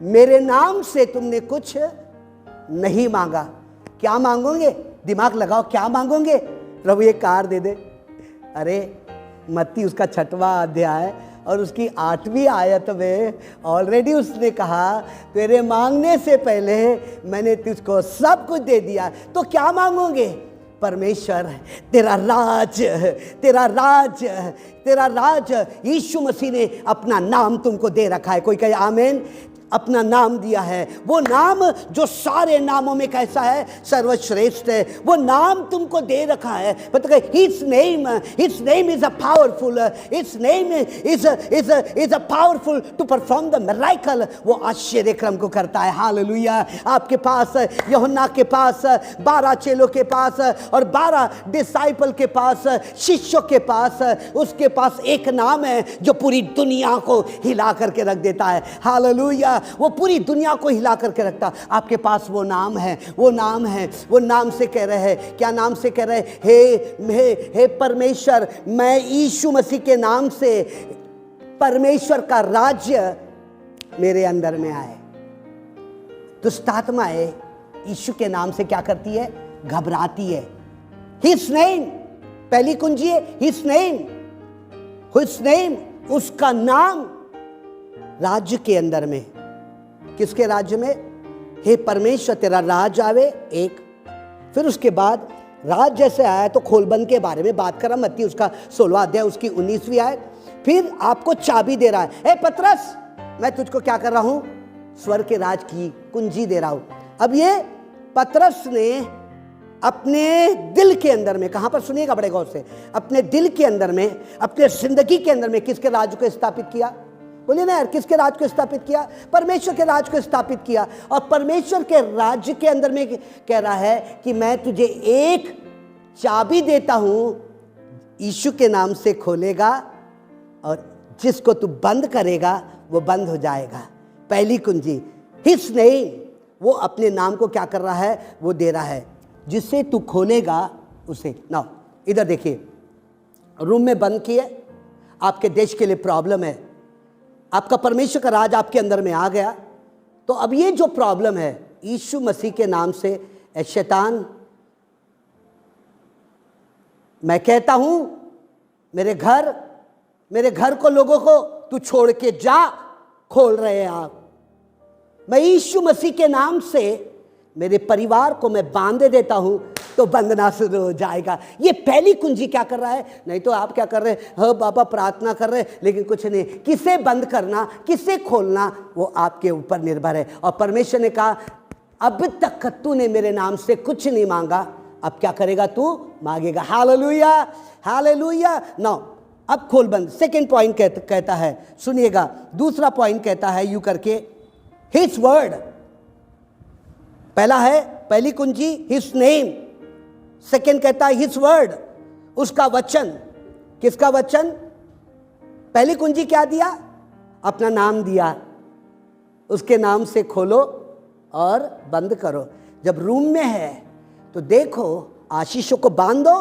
मेरे नाम से तुमने कुछ नहीं मांगा। क्या मांगोगे? दिमाग लगाओ, क्या मांगोगे? प्रभु ये कार दे दे। अरे मत्ती उसका 6वां अध्याय और उसकी 8वीं आयत में ऑलरेडी उसने कहा तेरे मांगने से पहले मैंने तुझको सब कुछ दे दिया। तो क्या मांगोगे? परमेश्वर तेरा राज, तेरा राज, तेरा राज। यीशु मसीह ने अपना नाम तुमको दे रखा है। कोई कहे आमीन। अपना नाम दिया है, वो नाम जो सारे नामों में कैसा है? सर्वश्रेष्ठ है। वो नाम तुमको दे रखा है। पता है His name is a powerful, His name is a powerful to perform the miracle। वो आश्चर्य क्रम को करता है। हालेलुया। आपके पास, यूहन्ना के पास 12 चेलों के पास और 12 डिसाइपल के पास, शिष्यों के पास, उसके पास एक नाम है जो पूरी दुनिया को हिला करके रख देता है। हालेलुया। वो पूरी दुनिया को हिला करके रखता। आपके पास वो नाम है, वो नाम है। वो नाम से कह रहे हैं, क्या नाम से कह रहे हैं? हे परमेश्वर, मैं यीशु मसीह के नाम से परमेश्वर का राज्य मेरे अंदर में आए। दुष्ट आत्माएं यीशु के नाम से क्या करती है? घबराती है। His name, पहली कुंजी है His name, उसका नाम राज्य के अंदर में। किसके राज्य में? हे परमेश्वर तेरा राज आवे। एक, फिर उसके बाद राज जैसे आया तो खोलबंद के बारे में बात कर रहा। मत्ती उसका 16वां अध्याय उसकी 19वीं आयत। फिर आपको चाबी दे रहा है। हे पतरस, मैं तुझको क्या कर रहा हूं? स्वर्ग के राज की कुंजी दे रहा हूं। अब ये पतरस ने अपने दिल के अंदर में, कहां पर सुनिएगा बड़े गौर से, अपने दिल के अंदर में, अपने जिंदगी के अंदर में किसके राज्य को स्थापित किया? बोलिए ना यार, किसके राज को स्थापित किया? परमेश्वर के राज को स्थापित किया। और परमेश्वर के राज्य के अंदर में कह रहा है कि मैं तुझे एक चाबी देता हूं, यीशु के नाम से खोलेगा और जिसको तू बंद करेगा वो बंद हो जाएगा। पहली कुंजी His name, वो अपने नाम को क्या कर रहा है? वो दे रहा है, जिससे तू खोलेगा उसे। ना इधर देखिए, रूम में बंद किए, आपके देश के लिए प्रॉब्लम है, आपका परमेश्वर का राज आपके अंदर में आ गया। तो अब ये जो प्रॉब्लम है, यीशु मसीह के नाम से, ए शैतान, मैं कहता हूं मेरे घर को, लोगों को तू छोड़ के जा। खोल रहे हैं आप। मैं यीशु मसीह के नाम से मेरे परिवार को मैं बांध देता हूं तो बंधना शुरू हो जाएगा। ये पहली कुंजी क्या कर रहा है? नहीं तो आप क्या कर रहे हैं? हाँ बाबा प्रार्थना कर रहे हैं लेकिन कुछ नहीं। किसे बंद करना, किसे खोलना, वो आपके ऊपर निर्भर है। और परमेश्वर ने कहा अब तक तूने मेरे नाम से कुछ नहीं मांगा, अब क्या करेगा? तू मांगेगा। Hallelujah, hallelujah. नाउ अब खोल बंद। सेकेंड पॉइंट कहता है, सुनिएगा, दूसरा पॉइंट कहता है यूं करके, हिज वर्ड। पहला है पहली कुंजी हिज नेम, सेकेंड कहता है हिज वर्ड, उसका वचन। किसका वचन? पहली कुंजी क्या दिया? अपना नाम दिया, उसके नाम से खोलो और बंद करो। जब रूम में है तो देखो, आशीषों को बांधो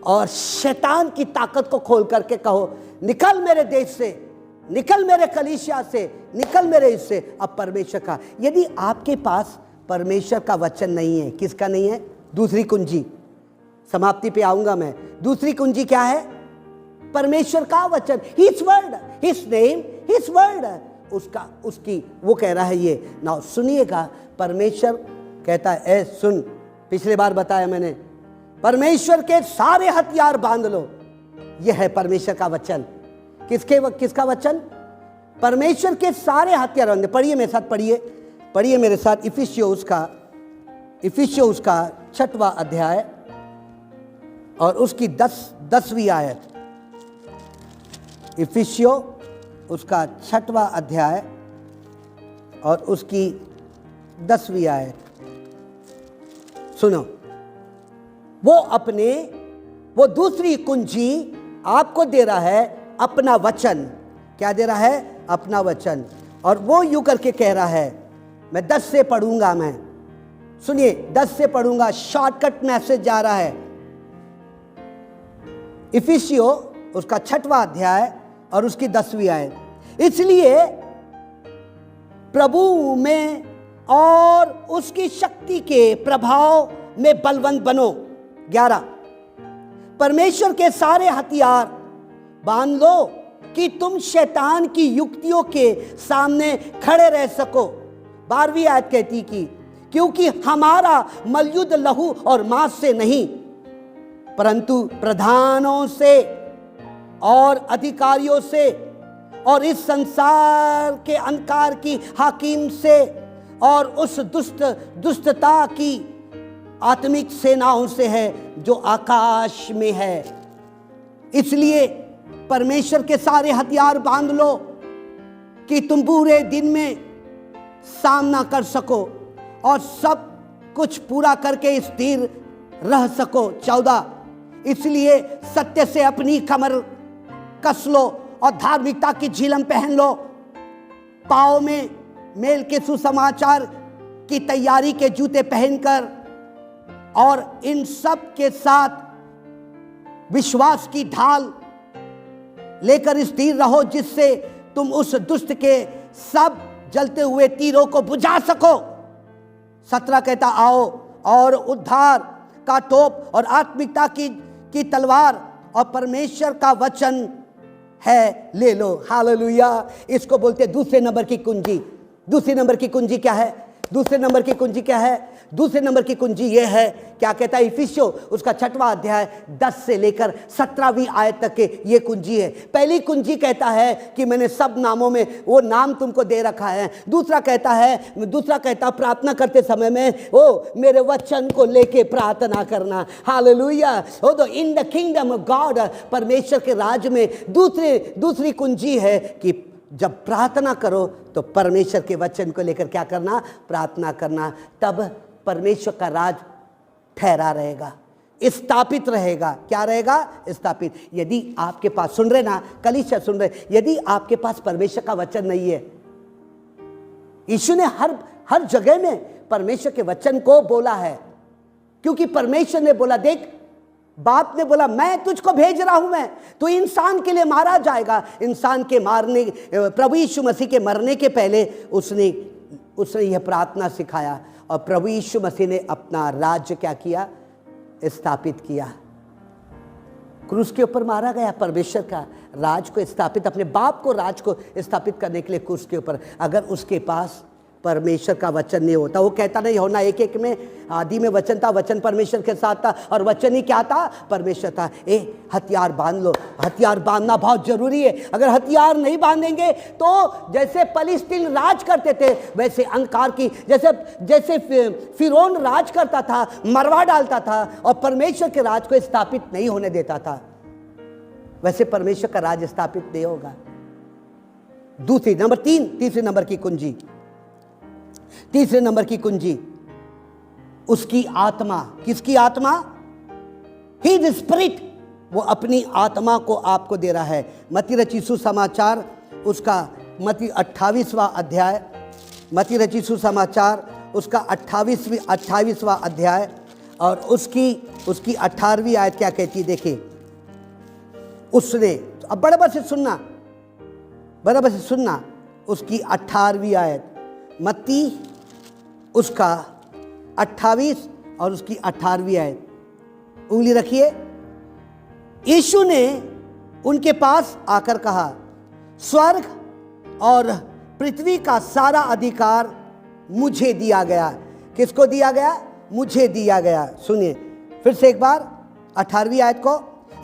और शैतान की ताकत को खोल करके कहो, निकल मेरे देश से, निकल मेरे कलीसिया से, निकल मेरे इससे। अब परमेश्वर का, यदि आपके पास परमेश्वर का वचन नहीं है, किसका नहीं है? दूसरी कुंजी, समाप्ति पे आऊंगा मैं। दूसरी कुंजी क्या है? परमेश्वर का वचन, his word, his name, his word, उसका, उसकी, वो कह रहा है ये। ना सुनिएगा, परमेश्वर कहता है, ए सुन, पिछले बार बताया मैंने, परमेश्वर के सारे हथियार बांध लो। यह है परमेश्वर का वचन। किसका वचन? परमेश्वर के सारे हथियार बांध। पढ़िए मेरे साथ, पढ़िए मेरे साथ इफिसियोस का 6वां अध्याय और उसकी 10वीं आयत। इफिसियो उसका 6वां अध्याय और उसकी 10वीं आयत सुनो। वो दूसरी कुंजी आपको दे रहा है, अपना वचन। क्या दे रहा है? अपना वचन। और वो यूं करके कह रहा है, मैं 10 से पढ़ूंगा। मैं सुनिए 10 से पढ़ूंगा, शॉर्टकट मैसेज जा रहा है। इफिसियो उसका 6वां अध्याय और उसकी 10वीं आयत। इसलिए प्रभु में और उसकी शक्ति के प्रभाव में बलवंत बनो। 11, परमेश्वर के सारे हथियार बांध लो कि तुम शैतान की युक्तियों के सामने खड़े रह सको। 12वीं आयत कहती कि क्योंकि हमारा मलयुद्ध लहू और मांस से नहीं, परंतु प्रधानों से और अधिकारियों से और इस संसार के अंधकार की हाकिम से और उस दुष्टता की आत्मिक सेनाओं से है जो आकाश में है। इसलिए परमेश्वर के सारे हथियार बांध लो कि तुम पूरे दिन में सामना कर सको और सब कुछ पूरा करके स्थिर रह सको। 14, इसलिए सत्य से अपनी कमर कस लो और धार्मिकता की झिलम पहन लो। पाँव में मेल के सुसमाचार की तैयारी के जूते पहनकर और इन सब के साथ विश्वास की ढाल लेकर स्थिर रहो, जिससे तुम उस दुष्ट के सब जलते हुए तीरों को बुझा सको। 17 कहता, आओ और उद्धार का टोप और आत्मिकता की तलवार और परमेश्वर का वचन है ले लो। हालेलुया। इसको बोलते दूसरे नंबर की कुंजी। दूसरे नंबर की कुंजी क्या है? दूसरे नंबर की कुंजी क्या है? दूसरे नंबर की कुंजी ये है, क्या कहता है इफिसियो उसका 6वां अध्याय 10 से लेकर 17वीं आयत तक के ये कुंजी है। पहली कुंजी कहता है कि मैंने सब नामों में वो नाम तुमको दे रखा है। दूसरा कहता प्रार्थना करते समय में ओ मेरे वचन को लेके प्रार्थना करना। हालेलुया। ओ तो इन द किंगडम ऑफ गॉड, परमेश्वर के राज में दूसरी कुंजी है कि जब प्रार्थना करो तो परमेश्वर के वचन को लेकर क्या करना? प्रार्थना करना। तब परमेश्वर का राज ठहरा रहेगा, स्थापित रहेगा। क्या रहेगा? स्थापित। यदि आपके पास, सुन रहे ना कलीसिया, सुन रहे, यदि आपके पास परमेश्वर का वचन नहीं है, यीशु ने हर जगह में परमेश्वर के वचन को बोला है, क्योंकि परमेश्वर ने बोला, देख बाप ने बोला मैं तुझको भेज रहा हूं, मैं तो इंसान के लिए मारा जाएगा। इंसान के मारने, प्रभु यीशु मसीह के मरने के पहले उसने यह प्रार्थना सिखाया और प्रभु यीशु मसीह ने अपना राज्य क्या किया? स्थापित किया। क्रूस के ऊपर मारा गया, परमेश्वर का राज को स्थापित, अपने बाप को राज को स्थापित करने के लिए क्रूस के ऊपर। अगर उसके पास परमेश्वर का वचन नहीं होता, वो कहता नहीं होना 1:1 में, आदि में वचन था, वचन परमेश्वर के साथ था और वचन ही क्या था? परमेश्वर था। हथियार बांध लो। हथियार बांधना बहुत जरूरी है। अगर हथियार नहीं बांधेंगे तो जैसे फलिस्तीन राज करते थे, वैसे अंधकार की, जैसे फिरौन राज करता था, मरवा डालता था और परमेश्वर के राज को स्थापित नहीं होने देता था, वैसे परमेश्वर का राज स्थापित नहीं होगा। तीसरे नंबर की कुंजी, तीसरे नंबर की कुंजी, उसकी आत्मा। किसकी आत्मा? His spirit. वो अपनी आत्मा को आपको दे रहा है। मत्ती रचित सुसमाचार उसका 28वां अध्याय, मत्ती रचित सुसमाचार उसका 28वां अध्याय और उसकी 18वीं आयत क्या कहती है? देखिए, उसने, अब बराबर से सुनना, उसकी 18वीं आयत, मत्ती उसका 28 और उसकी 18वीं आयत, उंगली रखिए। यीशु ने उनके पास आकर कहा, स्वर्ग और पृथ्वी का सारा अधिकार मुझे दिया गया। किसको दिया गया? मुझे दिया गया। सुनिए फिर से एक बार 18वीं आयत को।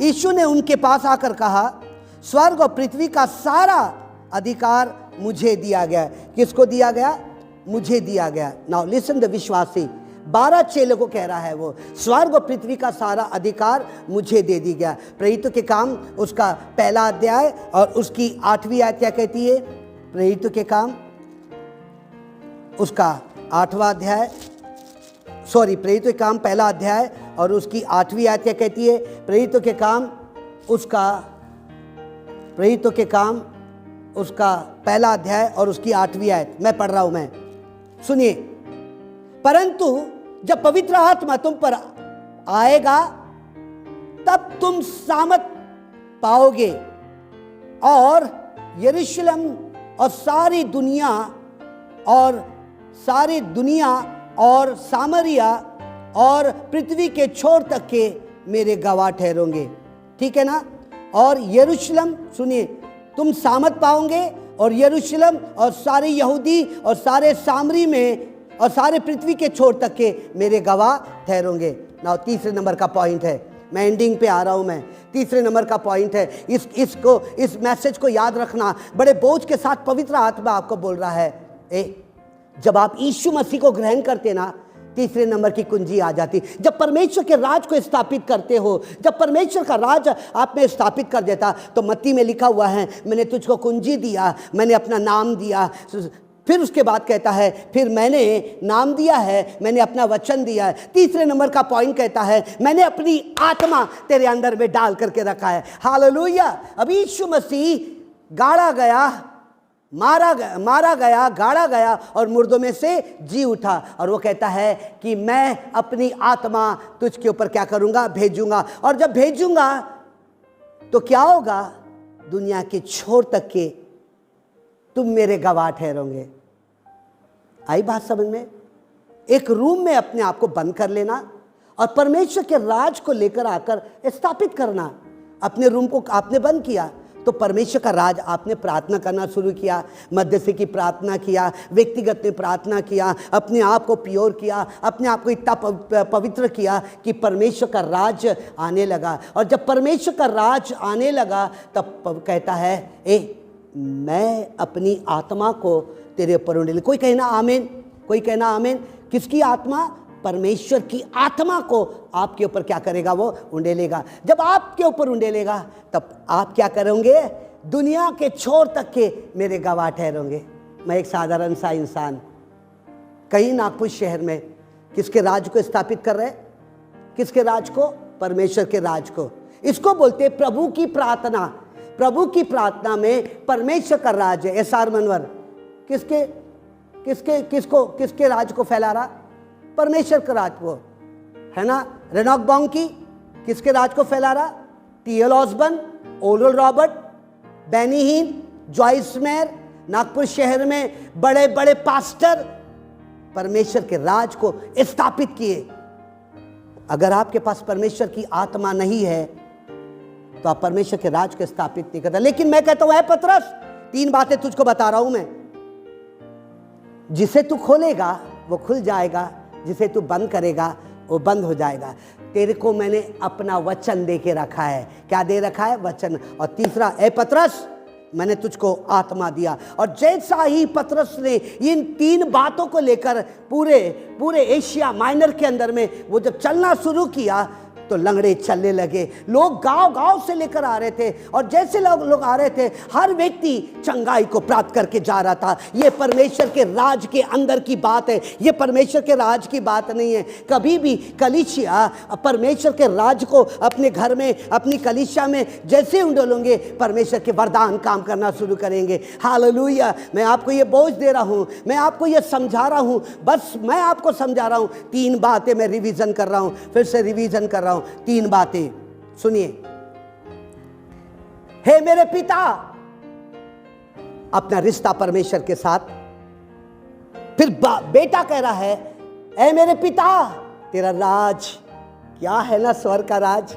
यीशु ने उनके पास आकर कहा, स्वर्ग और पृथ्वी का सारा अधिकार मुझे दिया गया। किसको दिया गया? मुझे दिया गया। नाउ लिसन द विश्वासी, 12 चेलों को कह रहा है वो, स्वर्ग और पृथ्वी का सारा अधिकार मुझे दे दी गया। प्रेरितों के काम उसका 1 अध्याय और उसकी 8वीं आयत क्या कहती है? प्रेरितों के काम उसका 8वां अध्याय, प्रेरितों के काम 1 अध्याय और उसकी 8वीं आयत क्या कहती है? प्रेरितों के काम उसका पहला अध्याय और उसकी 8वीं आयत मैं पढ़ रहा हूं। मैं सुनिए, परंतु जब पवित्र आत्मा तुम पर आएगा तब तुम सामर्थ पाओगे और यरूशलेम और सारी दुनिया और सामरिया और पृथ्वी के छोर तक के मेरे गवाह ठहरोगे। ठीक है ना? और यरूशलेम, सुनिए, तुम सामर्थ पाओगे और यरूशलेम और सारे यहूदी और सारे सामरी में और सारे पृथ्वी के छोर तक के मेरे गवाह ठहरोगे। नाउ तीसरे नंबर का पॉइंट है, मैं एंडिंग पे आ रहा हूं। मैं तीसरे नंबर का पॉइंट है, इस मैसेज को याद रखना। बड़े बोझ के साथ पवित्र आत्मा आपको बोल रहा है, जब आप यीशु मसीह को ग्रहण करते ना, तीसरे नंबर की कुंजी आ जाती। जब परमेश्वर के राज को स्थापित करते हो, जब परमेश्वर का राज आप में स्थापित कर देता, तो मत्ती में लिखा हुआ है, मैंने तुझको कुंजी दिया, मैंने अपना नाम दिया। फिर उसके बाद कहता है, फिर मैंने नाम दिया है, मैंने अपना वचन दिया है। तीसरे नंबर का पॉइंट कहता है, मैंने अपनी आत्मा तेरे अंदर में डाल करके रखा है। हालेलुया। अभी यीशु मसीह गाड़ा गया, मारा गया, गाड़ा गया और मुर्दों में से जी उठा। और वो कहता है कि मैं अपनी आत्मा तुझके ऊपर क्या करूंगा? भेजूंगा। और जब भेजूंगा तो क्या होगा? दुनिया के छोर तक के तुम मेरे गवाह ठहरोगे। आई बात समझ में? एक रूम में अपने आप को बंद कर लेना और परमेश्वर के राज को लेकर आकर स्थापित करना। अपने रूम को आपने बंद किया तो परमेश्वर का राज, आपने प्रार्थना करना शुरू किया, मध्यस्थी की प्रार्थना किया, व्यक्तिगत में प्रार्थना किया, अपने आप को प्योर किया, अपने आप को इतना पवित्र किया कि परमेश्वर का राज आने लगा। और जब परमेश्वर का राज आने लगा तब कहता है, मैं अपनी आत्मा को तेरे ऊपर उंडेल। कोई कहना आमीन, कोई कहना आमीन। किसकी आत्मा? परमेश्वर की आत्मा को आपके ऊपर क्या करेगा? वो उंडेलेगा। जब आपके ऊपर उंडेलेगा तब आप क्या करोगे? दुनिया के छोर तक के मेरे गवाह ठहरोगे। मैं एक साधारण सा इंसान, कहीं नागपुर शहर में किसके राज को स्थापित कर रहे? किसके राज को? परमेश्वर के राज को। इसको बोलते प्रभु की प्रार्थना। प्रभु की प्रार्थना में परमेश्वर का राज है। एसआर मनवर किसके राज को फैला रहा? परमेश्वर का राज को, है ना? रेनॉक बॉन्की किसके राज को फैला रहा? टी.एल. ऑसबर्न, ओरल रॉबर्ट, बेनी हिन, जॉइस मेयर, नागपुर शहर में बड़े बड़े पास्टर परमेश्वर के राज को स्थापित किए। अगर आपके पास परमेश्वर की आत्मा नहीं है तो आप परमेश्वर के राज को स्थापित नहीं करता। लेकिन मैं कहता हूं, है पतरस, 3 बातें तुझको बता रहा हूं मैं। जिसे तू खोलेगा वो खुल जाएगा, जिसे तू बंद करेगा वो बंद हो जाएगा। तेरे को मैंने अपना वचन दे के रखा है। क्या दे रखा है? वचन। और तीसरा, ए पतरस, मैंने तुझको आत्मा दिया। और जैसा ही पतरस ने इन 3 बातों को लेकर पूरे एशिया माइनर के अंदर में वो जब चलना शुरू किया तो लंगड़े चलने लगे। लोग गांव से लेकर आ रहे थे और जैसे लोग आ रहे थे, हर व्यक्ति चंगाई को प्राप्त करके जा रहा था। ये परमेश्वर के राज के अंदर की बात है, ये परमेश्वर के राज की बात नहीं है। कभी भी कलीसिया परमेश्वर के राज को अपने घर में, अपनी कलीसिया में जैसे उंडोलेंगे, परमेश्वर के वरदान काम करना शुरू करेंगे। हालेलुया। मैं आपको ये बोझ दे रहा हूँ, मैं आपको ये समझा रहा हूँ, बस मैं आपको समझा रहा हूँ। 3 बातें मैं रिवीजन कर रहा हूँ, फिर से रिवीजन कर रहा हूँ। 3 बातें सुनिए। हे मेरे पिता, अपना रिश्ता परमेश्वर के साथ। फिर बेटा कह रहा है, हे मेरे पिता, तेरा राज क्या है ना, स्वर्ग का राज।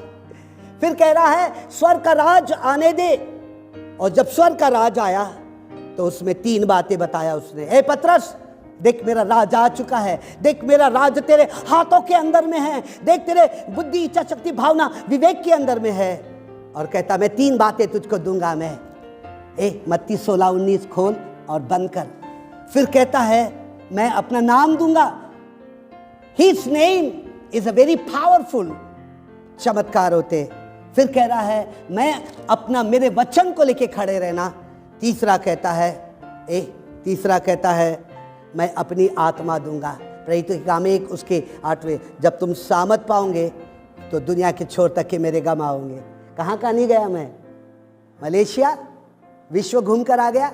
फिर कह रहा है, स्वर्ग का राज आने दे। और जब स्वर्ग का राज आया तो उसमें 3 बातें बताया उसने। हे पतरस, देख मेरा राज आ चुका है, देख मेरा राज तेरे हाथों के अंदर में है, देख तेरे बुद्धि, इच्छा शक्ति, भावना, विवेक के अंदर में है। और कहता, मैं 3 बातें तुझको दूंगा। मैं मत्ती 16:19 खोल और बंद कर। फिर कहता है, मैं अपना नाम दूंगा। His name is a very powerful। चमत्कार होते। फिर कह रहा है, मैं अपना, मेरे वचन को लेके खड़े रहना। तीसरा कहता है, मैं अपनी आत्मा दूंगा। प्रेरितों के काम 1 उसके 8वें, जब तुम सामर्थ पाओगे तो दुनिया के छोर तक के मेरे गवाह होंगे। कहाँ नहीं गया मैं? मलेशिया, विश्व घूम कर आ गया,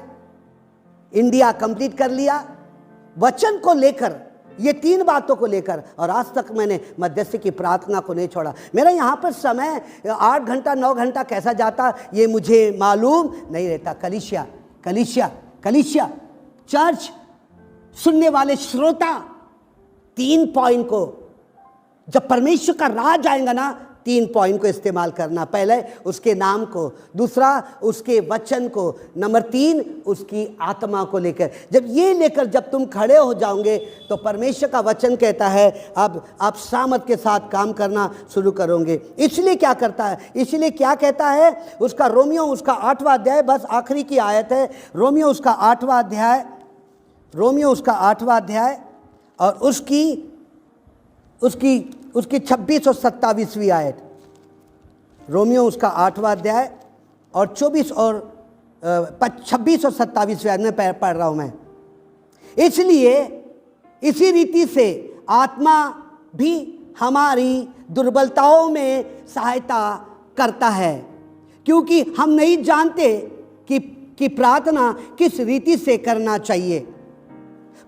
इंडिया कंप्लीट कर लिया, वचन को लेकर, ये 3 बातों को लेकर, और आज तक मैंने मध्यस्थी की प्रार्थना को नहीं छोड़ा। मेरा यहाँ पर समय 8 घंटा 9 घंटा कैसा जाता ये मुझे मालूम नहीं रहता। कलीसिया कलीसिया कलीसिया, चर्च, सुनने वाले श्रोता, 3 पॉइंट को, जब परमेश्वर का राज आएगा ना, 3 पॉइंट को इस्तेमाल करना। पहले उसके नाम को, दूसरा उसके वचन को, नंबर 3 उसकी आत्मा को लेकर। जब ये लेकर जब तुम खड़े हो जाओगे तो परमेश्वर का वचन कहता है अब आप सामर्थ के साथ काम करना शुरू करोगे। इसलिए क्या करता है, इसलिए क्या कहता है उसका रोमियो उसका 8वां अध्याय, बस आखिरी की आयत है, रोमियो उसका 8वां अध्याय, रोमियो उसका 8वां अध्याय और उसकी 26 और 27वीं आयत। रोमियो उसका 8वां अध्याय और 26 और 27वीं आयत में पढ़ रहा हूं मैं। इसलिए इसी रीति से आत्मा भी हमारी दुर्बलताओं में सहायता करता है, क्योंकि हम नहीं जानते कि प्रार्थना किस रीति से करना चाहिए,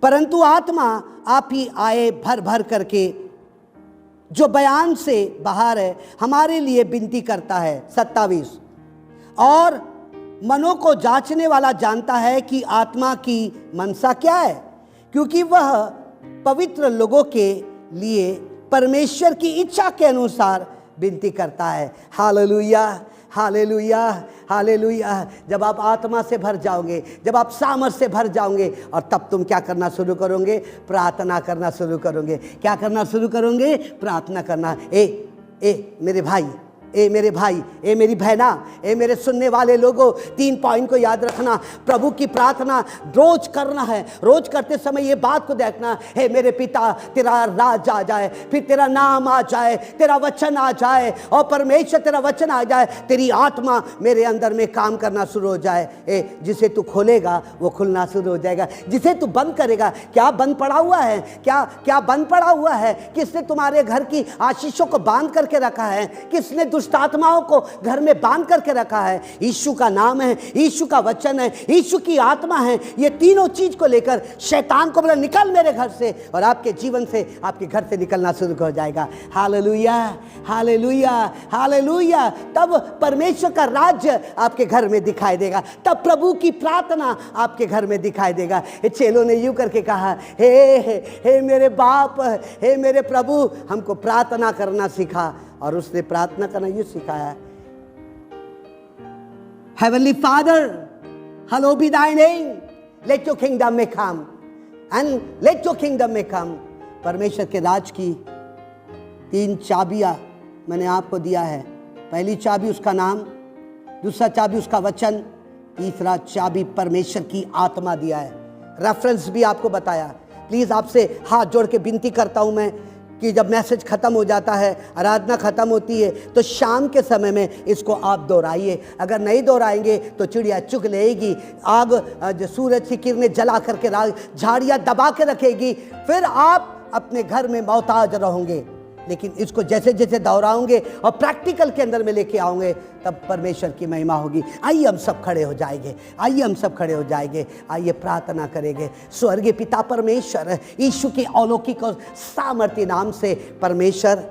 परंतु आत्मा आप ही आए भर भर करके जो बयान से बाहर है हमारे लिए विनती करता है। 27, और मनों को जांचने वाला जानता है कि आत्मा की मनसा क्या है, क्योंकि वह पवित्र लोगों के लिए परमेश्वर की इच्छा के अनुसार विनती करता है। Hallelujah hallelujah hallelujah. जब आप आत्मा से भर जाओगे, जब आप सामर्थ से भर जाओगे, और तब तुम क्या करना शुरू करोगे, प्रार्थना करना शुरू करोगे। क्या करना शुरू करोगे, प्रार्थना करना। ए मेरे भाई, ए मेरे भाई, ए मेरी बहना, ए मेरे सुनने वाले लोगों, 3 पॉइंट को याद रखना। प्रभु की प्रार्थना रोज करना है। रोज करते समय ये बात को देखना, हे मेरे पिता तेरा राज आ जाए, फिर तेरा नाम आ जाए, तेरा वचन आ जाए, और परमेश्वर तेरा वचन आ जाए, तेरी आत्मा मेरे अंदर में काम करना शुरू हो जाए। जिसे तू खोलेगा वो खुलना शुरू हो जाएगा, जिसे तू बंद करेगा, क्या बंद पड़ा हुआ है, क्या बंद पड़ा हुआ है, किसने तुम्हारे घर की आशीषों को बांध करके रखा है, किसने दुष्ट आत्माओं को घर में बांध करके रखा है। यीशु का नाम है, यीशु का वचन है, यीशु की आत्मा है। ये तीनों चीज को लेकर शैतान को बोला निकल मेरे घर से, और आपके जीवन से, आपके घर से निकलना शुरू हो जाएगा। Hallelujah hallelujah hallelujah. तब परमेश्वर का राज्य आपके घर में दिखाई देगा, तब प्रभु की प्रार्थना आपके घर में दिखाई देगा। चेलों ने यूं करके कहा, हे मेरे बाप, हे मेरे प्रभु, हमको प्रार्थना करना सिखा। और उसने प्रार्थना करना यूं सिखाया, Heavenly Father, hallowed be thy name, let your kingdom may come, and let your kingdom may come। परमेश्वर के राज की 3 चाबियां मैंने आपको दिया है। पहली चाबी उसका नाम, दूसरा चाबी उसका वचन, तीसरा चाबी परमेश्वर की आत्मा दिया है। रेफरेंस भी आपको बताया। प्लीज आपसे हाथ जोड़ के विनती करता हूं मैं कि जब मैसेज ख़त्म हो जाता है, आराधना ख़त्म होती है, तो शाम के समय में इसको आप दोहराइए। अगर नहीं दोहराएंगे तो चिड़िया चुग लेगी, आग जो सूरज की किरणें जला करके झाड़ियाँ दबा के रखेगी, फिर आप अपने घर में मोहताज रहोगे। लेकिन इसको जैसे जैसे दोहराओगे और प्रैक्टिकल के अंदर में लेके आओगे, तब परमेश्वर की महिमा होगी। आइए हम सब खड़े हो जाएंगे, आइए हम सब खड़े हो जाएंगे, आइए प्रार्थना करेंगे। स्वर्गीय पिता परमेश्वर, यीशु के अलौकिक और सामर्थ्य नाम से परमेश्वर,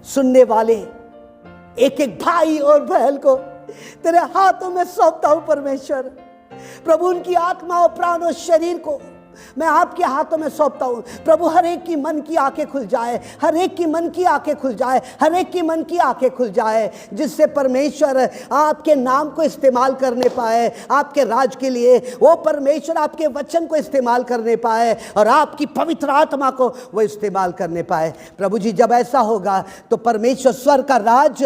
सुनने वाले एक एक भाई और बहन को तेरे हाथों में सौंपता हूं परमेश्वर। प्रभु उनकी आत्मा और प्राण और शरीर को मैं आपके हाथों में सौंपता हूं। प्रभु हर एक की मन की आंखें खुल जाए, हर एक की मन की आंखें खुल जाए, हर एक की मन की आंखें खुल जाए, जिससे परमेश्वर आपके नाम को इस्तेमाल करने पाए, आपके राज के लिए। वो परमेश्वर आपके वचन को इस्तेमाल करने पाए और आपकी पवित्र आत्मा को वो इस्तेमाल करने पाए। प्रभु जी, जब ऐसा होगा तो परमेश्वर स्वर्ग का राज,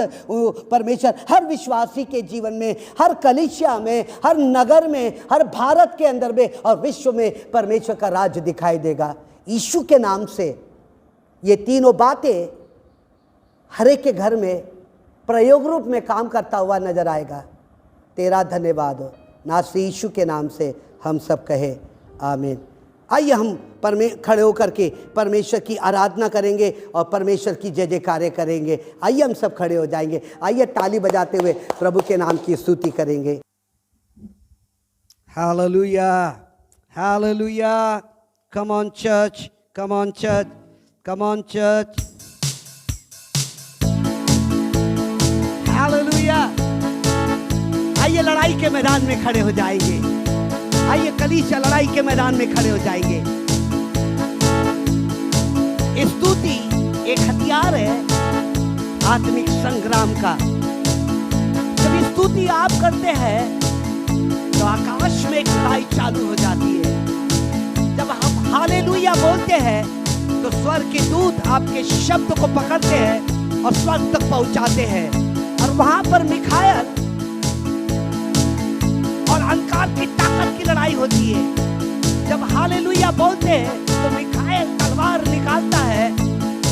परमेश्वर हर विश्वासी के जीवन में, हर कलीसिया में, हर नगर में, हर भारत के अंदर में और विश्व में परमेश्वर का राज्य दिखाई देगा। यीशु के नाम से ये तीनों बातें हर एक के घर में प्रयोग रूप में काम करता हुआ नजर आएगा। तेरा धन्यवाद हो। नासरी यीशु के नाम से हम सब कहे आमीन। आइए हम खड़े होकर के परमेश्वर की आराधना करेंगे और परमेश्वर की जय जयकारे करेंगे। आइए हम सब खड़े हो जाएंगे, आइए ताली बजाते हुए प्रभु के नाम की स्तुति करेंगे। Hallelujah. Hallelujah. Come on, church. Come on, church. Come on, church. Hallelujah. आइए लड़ाई के मैदान में खड़े हो जाएंगे। आइए कलीसिया लड़ाई के मैदान में खड़े हो जाएंगे। स्तुति एक हथियार है आत्मिक संग्राम का। जब स्तुति आप करते हैं तो आकाश में एक लड़ाई चालू हो जाती है। जब हम हालेलुया बोलते हैं तो स्वर्ग के दूत आपके शब्द को पकड़ते हैं और स्वर्ग तक पहुंचाते हैं, और वहां पर मिखायल और अंधकार की ताकत की लड़ाई होती है। जब हालेलुया बोलते हैं तो मिखायल तलवार निकालता है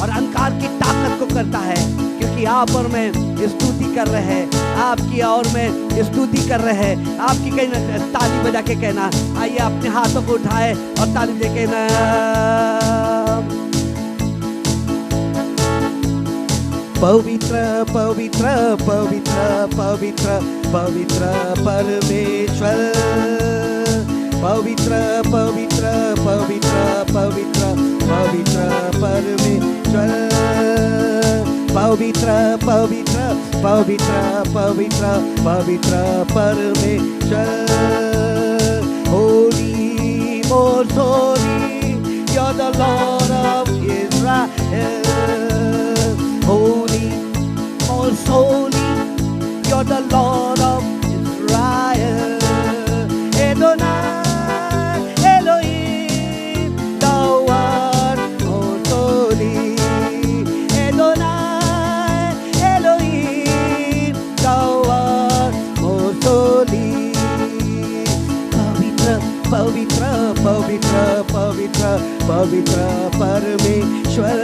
और अंधकार की ताकत को करता है, क्योंकि आप और मैं स्तुति कर रहे हैं, आपकी और मैं स्तुति कर रहे हैं। आपकी कहना ताली बजा के कहना, आइए अपने हाथों को उठाए और ताली बजा के कहना, पवित्र पवित्र पवित्र पवित्र पवित्र परमेश्वर, पवित्र पवित्र पवित्र पवित्र पवित्र परमेश्वर, पवित्र पवित्र पवित्र पवित्र पवित्र परमेश्वर। Holy, most holy, you're the Lord of Israel. Holy, most holy, you're the Lord of Israel. Adonai, Elohim, thou art most holy. Adonai, Elohim, thou art most holy. Pavitra, pavitra, pavitra, pavitra, pavitra परमेश्वर।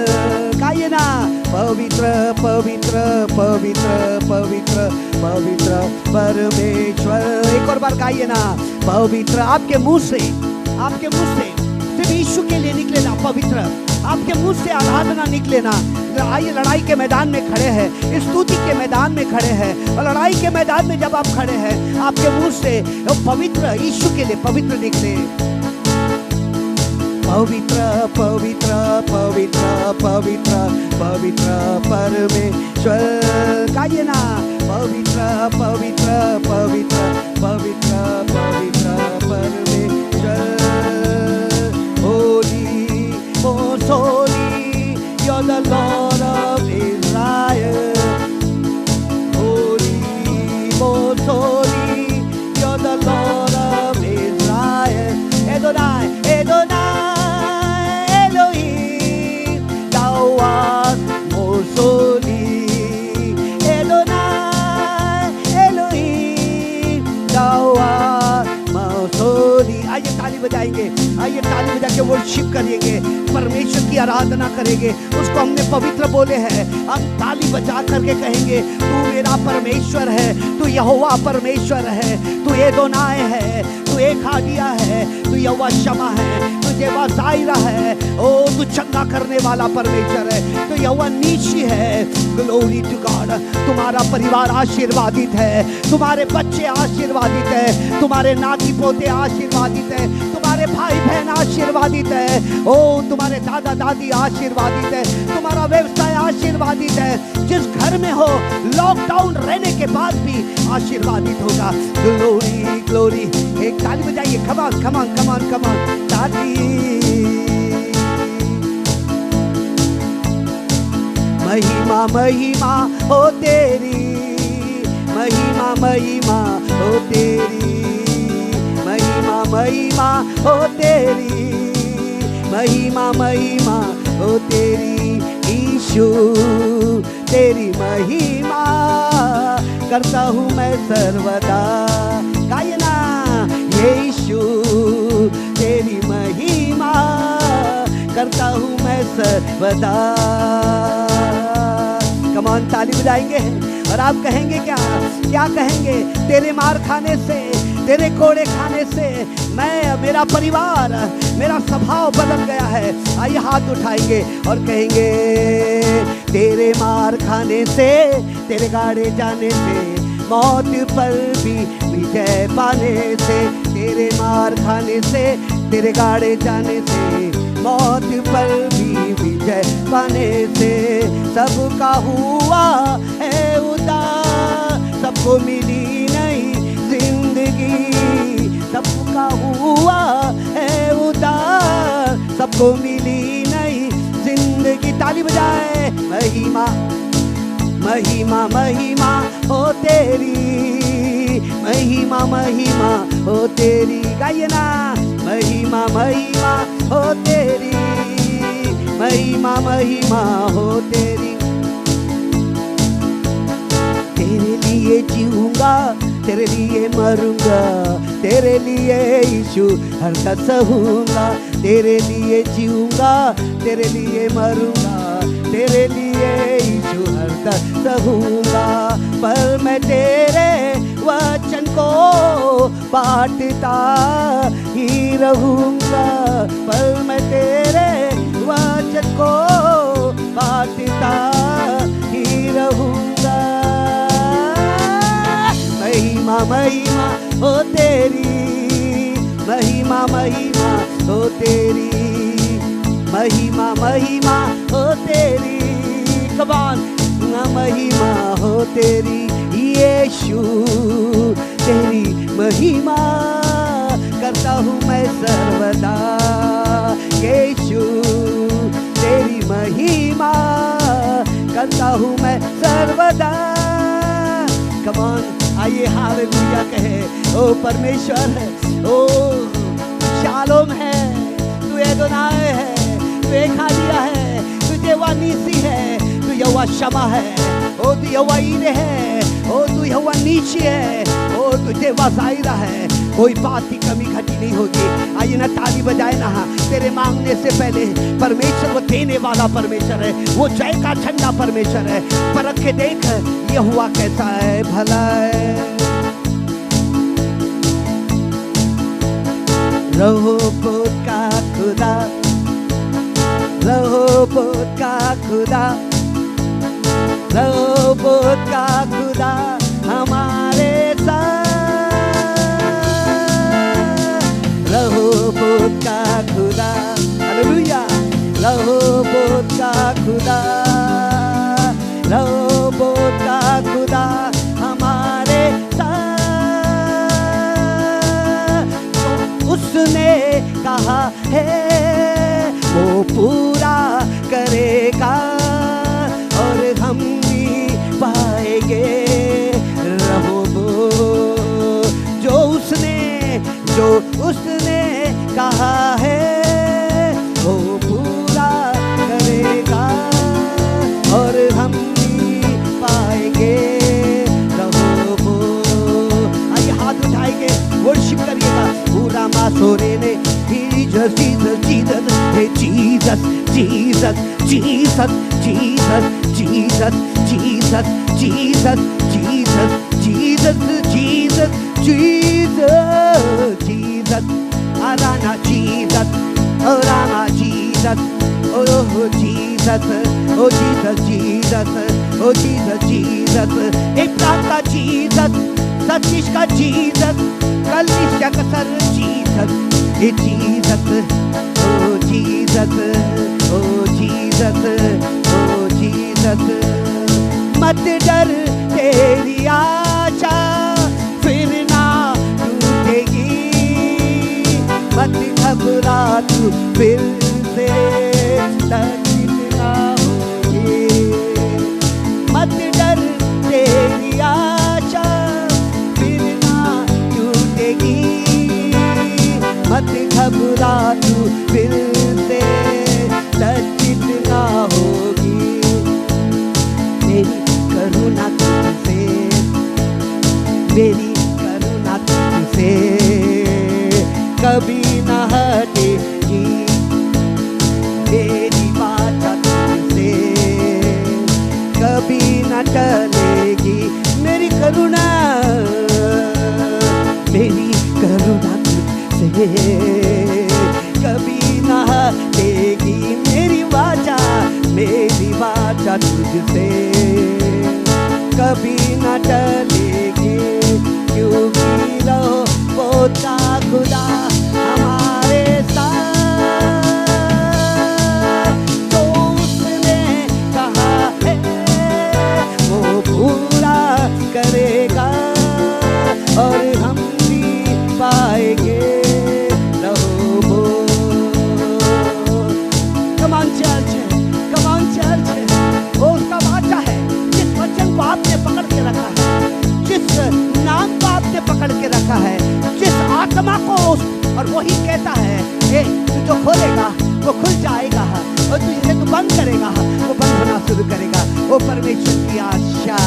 गाइए ना, पवित्र पवित्र पवित्र पवित्र पवित्र परमेश्वर। एक और बार गाइए ना, पवित्र। आपके मुंह से सिर्फ यीशु के लिए निकले ना पवित्र, आपके मुंह से आराधना निकले ना। आइए लड़ाई के मैदान में खड़े हैं, स्तुति के मैदान में खड़े हैं, और लड़ाई के मैदान में जब आप खड़े हैं आपके मुंह से पवित्र, यीशु के लिए पवित्र निकले। पवित्र पवित्र पवित्र पवित्र पवित्र परमेश्वर। गाइए ना, पवित्र पवित्र पवित्र पवित्र पवित्र परमेश्वर। Holy, most holy, you're the Lord of Israel. Holy, most holy, you're the Lord of Israel. Adonai, Adonai, Elohim, thou art most holy. Adonai, Elohim, thou art most holy. आइए ताली बजाएंगे, आइए ताली बजा के वर्शिप करेंगे, परमेश्वर की आराधना करेंगे। उसको हमने पवित्र बोले हैं, हम ताली बजा करके कहेंगे, तू मेरा परमेश्वर है, तू यहोवा परमेश्वर है, तू एदोनाय है, तू एखादिया है, तू यहोवा शमा है, तू यहोवा जायरा है। ओ तू चंगा करने वाला परमेश्वर है, तू यहोवा नीशी है। Glory to God. तुम्हारा परिवार आशीर्वादित है, तुम्हारे बच्चे आशीर्वादित है, तुम्हारे नाती पोते आशीर्वादित है, तुम्हारे भाई बहन आशीर्वादित है। ओ तुम्हारे दादा दादी आशीर्वादित है, तुम्हारा व्यवसाय आशीर्वादित है। जिस घर में हो लॉकडाउन रहने के बाद भी आशीर्वादित होगा। Glory glory. एक ताली बजाइए, कमान कमान कमान कमान ताली। महिमा महिमा हो तेरी, महिमा महिमा हो तेरी, महिमा महिमा हो तेरी, महिमा महिमा हो तेरी। यीशु तेरी महिमा करता हूँ मैं सर्वदा। गाइए ना, यीशु तेरी महिमा करता हूँ मैं सर्वदा। कमान ताली बजाएंगे और आप कहेंगे क्या क्या कहेंगे? तेरे मार खाने से, तेरे कोड़े खाने से मैं, मेरा परिवार, मेरा स्वभाव बदल गया है। आइए हाथ उठाएंगे और कहेंगे, तेरे मार खाने से, तेरे गाड़े जाने से, मौत पर भी विजय पाने से, तेरे मार खाने से, तेरे गाड़े जाने से, मौत पर भी विजय पाने से, सबका हुआ है उदार, सबको मिली नई जिंदगी, सबका हुआ है उदार, सबको मिली नई जिंदगी। ताली बजाए। महिमा महिमा महिमा हो तेरी, महिमा महिमा हो तेरी, गाइए ना। महिमा महिमा हो तेरी, महिमा महिमा हो तेरी। तेरे लिए जीऊंगा, तेरे लिए मरूंगा, तेरे लिए यीशु हर दम सहूंगा। तेरे लिए जीऊंगा, तेरे लिए मरूंगा, तेरे लिए यीशु हर दम सहूंगा। पर मैं तेरे वचन को बांटता ही रहूंगा, पर मैं तेरे वचन को बांटता ही रहूंगा। महिमा महिमा हो तेरी, महिमा महिमा हो तेरी, महिमा महिमा हो तेरी। कमान महिमा हो तेरी यीशु, तेरी महिमा करता हूँ मैं सर्वदा। यीशु तेरी महिमा करता हूँ मैं सर्वदा। कमान आइए हालेलुया कहे। ओ परमेश्वर है, ओ शालोम है, तू एदोनाय है, तू एखादिया है, तू यहोवा नीसी है, तू यहोवा शमा है, ओ तू यहोवा ईरे है, ओ तू यहोवा नीशी है, ओ तू यहोवा जायरा है। कोई बात की कमी घटी नहीं होगी। आइए ना ताली बजाए ना। तेरे मांगने से पहले परमेश्वर वो देने वाला परमेश्वर है, वो जय का झंडा परमेश्वर है। परख के देख यहोवा कैसा है, भला है। रहोबोत का खुदा, रहोबोत का खुदा, रहोबोत का खुदा हमारे साथ। रहोबोत का खुदा, हालेलुया। रहोबोत का खुदा, रहोबोत का खुदा हमारे साथ। तो उसने कहा है वो पूरा करेगा, और हम भी पाएंगे रहोबोत। जो उसने कहा है वो पूरा करेगा, और हम भी पाएंगे रहोबोत। आइए हाथ उठाएंगे, वर्शिप करिएगा। पूरा मासोरे ने जीसस जीसस जीसस हे Jesus Jesus Jesus Jesus Jesus Jesus Jesus Jesus Jesus Jesus Jesus Jesus आराना जीसस आराना जीसस ओ जीसस ओ जीसस जीसस ओ जीसस जीसस इफ्राता जीसस सतीश का जीसस कलिशा का सर जीसस ए जीसस ओ जीसस ओ जीसस ओ जीसस। मत डर तेरी आशा फिर ना टूटेगी, मत घबरा तू फिर से लज्जित ना होगी। मत डर तेरी आशा फिर ना टूटेगी, मत घबरा तू फिर से लज्जित ना होगी। मेरी करुणा तुझसे, मेरी करुणा तुझसे कभी न हटेगी, मेरी वाचा तुझसे कभी न टलेगी। मेरी करुणा, मेरी करुणा तुझसे कभी न हटेगी, मेरी वाचा तुझसे कभी न टलेगी। क्योंकि रहोबोत का और वही कहता है ए तू जो खोलेगा वो खुल जाएगा, और तू जिसे तू बंद करेगा वो बंद होना शुरू करेगा। वो परमेश्वर की आशा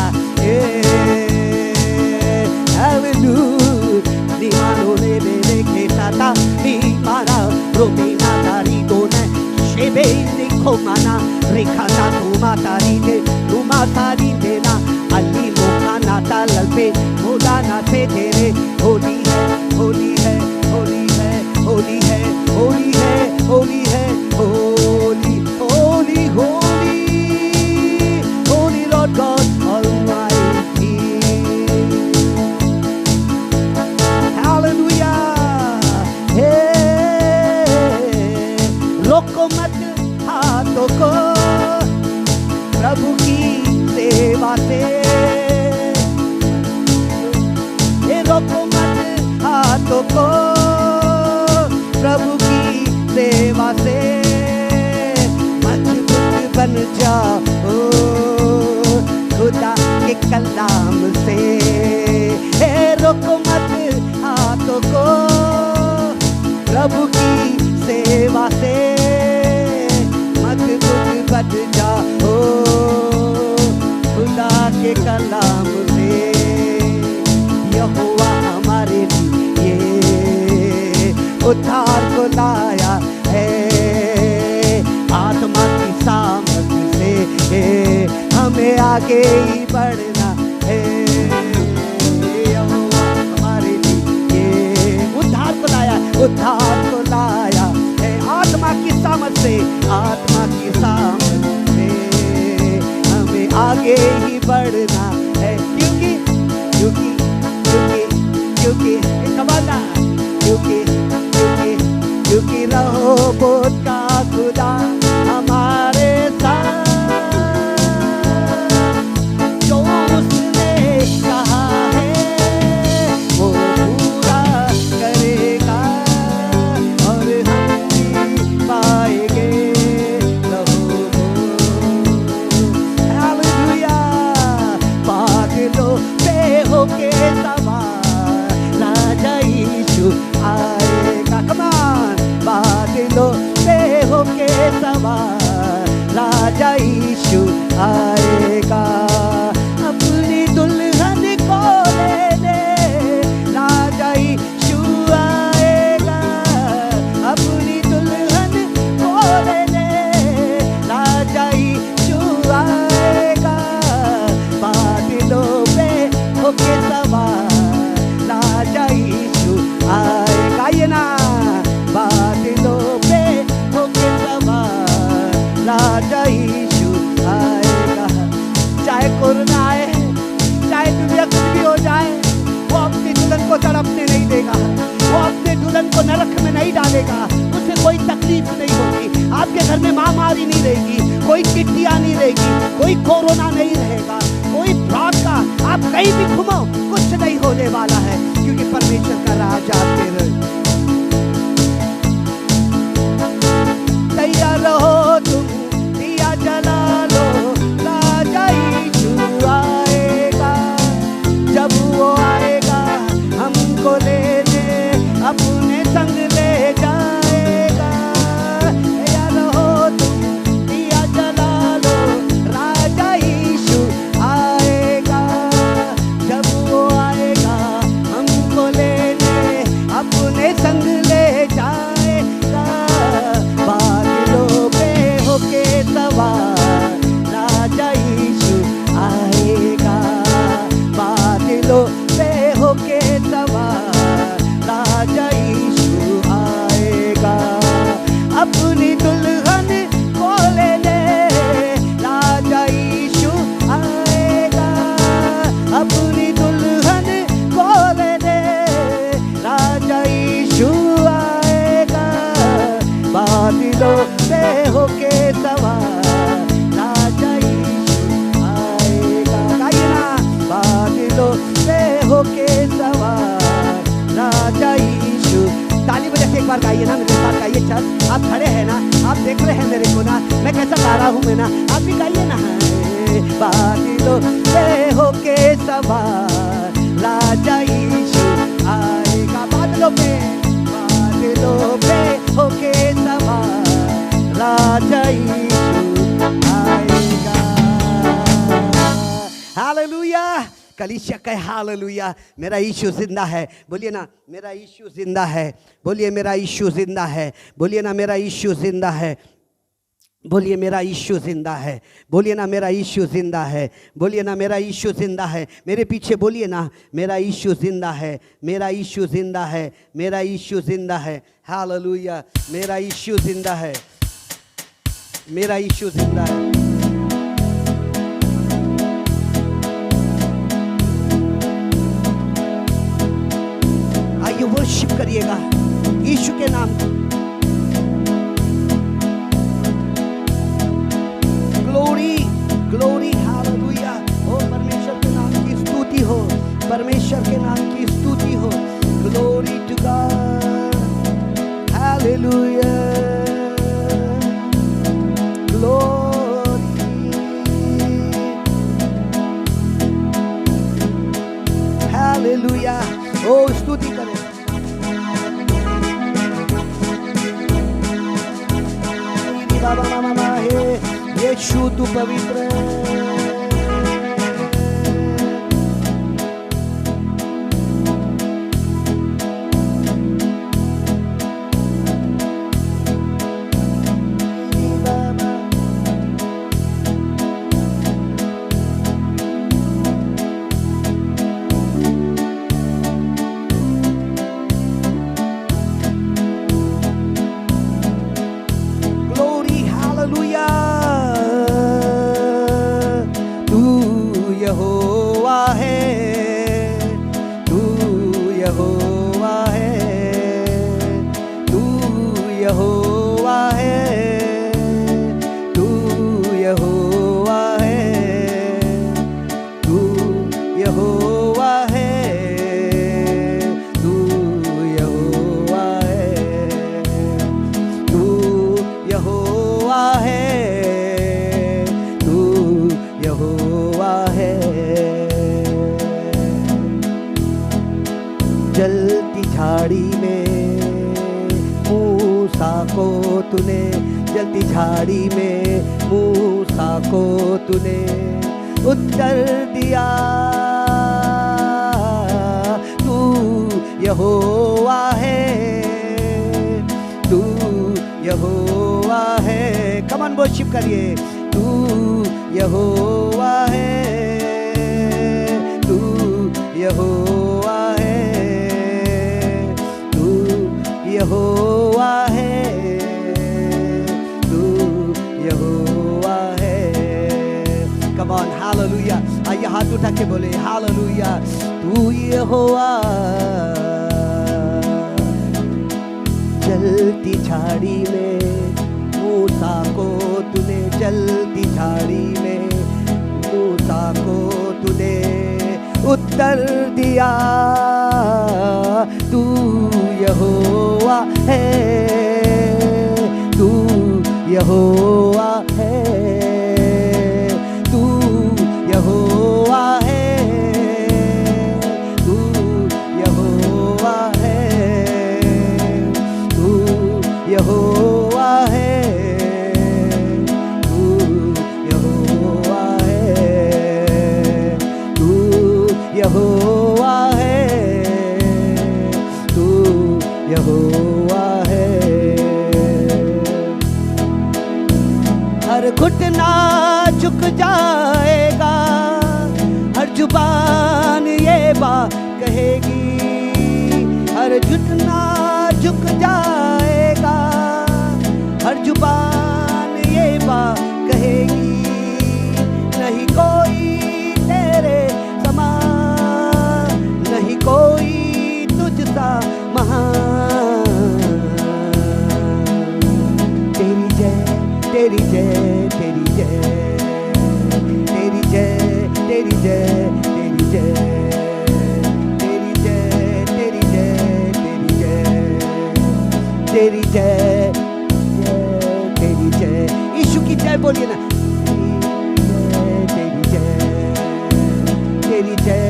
Dimano ne bene che tata dimara romina daridone shebe ni komana rekata tumatari ne tumatari ne na ali mokana talalpe modana te tere holy hai holy hai holy hai holy hai holy hai holy hai holy holy holy holy Lord God Almighty. रोको मत हाथों को प्रभु की सेवा से, रोको मत हाथों को प्रभु की सेवा से, मजबूत बन जाओ खुदा के कलाम से। रोको मत हाथों को प्रभु की सेवा से, मजबूत बन जाओ खुदा के कलाम से। यहोवा हमारे लिए उद्धार को लाया है, आत्मा की सामर्थ से हमें आगे ही बढ़ना है। यहोवा हमारे लिए उद्धार को लाया, उद्धार को लाया है, आत्मा की सामर्थ से, आत्मा की सामर्थ से हमें आगे ही बढ़ना है। क्योंकि क्योंकि क्योंकि क्योंकि कबादा क्योंकि क्योंकि क्योंकि रहोबोत का खुदा हमारे साथ, जो उसने कहा है वो पूरा करेगा, और हम भी पाएंगे रहोबोत। हालेलुया। बादलों पे होके सवार राजा यीशु आएगा। कमान बादलों पे होके सवार राजा यीशु आएगा, अपनी दुल्हन को लेने राजा यीशु आएगा, अपनी दुल्हन को लेने राजा यीशु आएगा। बादलों पे होके सवार राजा यीशु आएगा। ये ना बादलों पे होके सवार राजा यीशु आएगा। चाहे कोरोना आए, चाहे दुनिया कुछ भी हो जाए, वो अपनी दुल्हन को तड़पने नहीं देगा, वो अपने दुल्हन को नरक में नहीं डालेगा, उसे कोई तकलीफ नहीं होगी। आपके घर में महामारी नहीं रहेगी, कोई टिड्डियाँ नहीं रहेगी, कोई कोरोना नहीं रहेगा, कोई फ्रॉड का आप कहीं भी घूमो कुछ नहीं होने वाला है, क्योंकि परमेश्वर का राज आपके तैयार रहो तुम, दिया जला लो, राजा यीशु आएगा। जब वो आएगा हमको लेने अपने संग ले जाएगा। तैयार रहो तुम, दिया जला लो, राजा यीशु आएगा। जब वो आएगा हमको लेने अपने संग ले जाएगा। बादलों पे होके सवार राजा यीशु आएगा। बादलों पे होके सवार राजा यीशु आएगा। अपनी दुल्हन को लेने राजा यीशु आएगा। अपनी दुल्हन को लेने राजा यीशु आएगा। बादलों पे होके सवार राजा यीशु आएगा। गाइए ना, बादलों पे होके सवार राजा यीशु। ताली बजा के एक बार गाइए ना, मेरे साथ गाइए। चल आप खड़े हैं ना, आप देख रहे हैं मेरे को ना, मैं कैसा गा रहा हूँ मैं ना, आप भी गाइए ना। बादलों पे होके सवार राजा यीशु आएगा। बादलों पे हालेलुया। कलीसिया कहे हालेलुया, मेरा यीशु जिंदा है। बोलिए ना, मेरा यीशु जिंदा है। बोलिए मेरा यीशु जिंदा है। बोलिए ना, मेरा यीशु जिंदा है। बोलिए मेरा यीशु जिंदा है। बोलिए ना, मेरा यीशु जिंदा है। बोलिए ना, मेरा यीशु जिंदा है। मेरे पीछे बोलिए ना, मेरा यीशु जिंदा है। मेरा यीशु जिंदा है। मेरा यीशु जिंदा है। हालेलुया, मेरा यीशु जिंदा है। मेरा यीशु जिंदा है। आइए वर्शिप करिएगा यीशु के नाम को। Glory glory hallelujah. ओ परमेश्वर के नाम की स्तुति हो, परमेश्वर के नाम की स्तुति हो। Glory to God, hallelujah, glory, hallelujah. ओ स्तुति करें। बाबा मामा है, यीशु तू पवित्र है। जलती झाड़ी में मूसा को तूने, जलती झाड़ी में मूसा को तूने उत्तर दिया। तू यहोवा है, तू यहोवा है। कम ऑन वर्शिप करिए। तू यहोवा है, तू यहोवा है, यहोवा है, तू यहोवा है। Come on, hallelujah. आइए हाथ उठा के बोले हालेलुया। तू यहोवा, जलती झाड़ी में मूसा को तूने, जलती झाड़ी में मूसा को तूने उत्तर दिया। तू यहोवा है, तू यहोवा है, तू यहोवा है, तू यहोवा है, तू यहोवा है, तू यहोवा है, तू यहोवा है, तू यहोवा है। हर घुटना झुक जाएगा, हर जुबान ये बात कहेगी। हर घुटना झुक जाएगा, हर जुबान ये बात कहेगी। नहीं कोई तेरे समान, नहीं कोई तुझसा महान। तेरी जय, तेरी जय, तेरी जय, तेरी जय, तेरी जय, तेरी जय, तेरी जय, तेरी जय, तेरी जय, तेरी जय, तेरी जय। यीशु की जय बोलिए ना। तेरी जय, तेरी जय,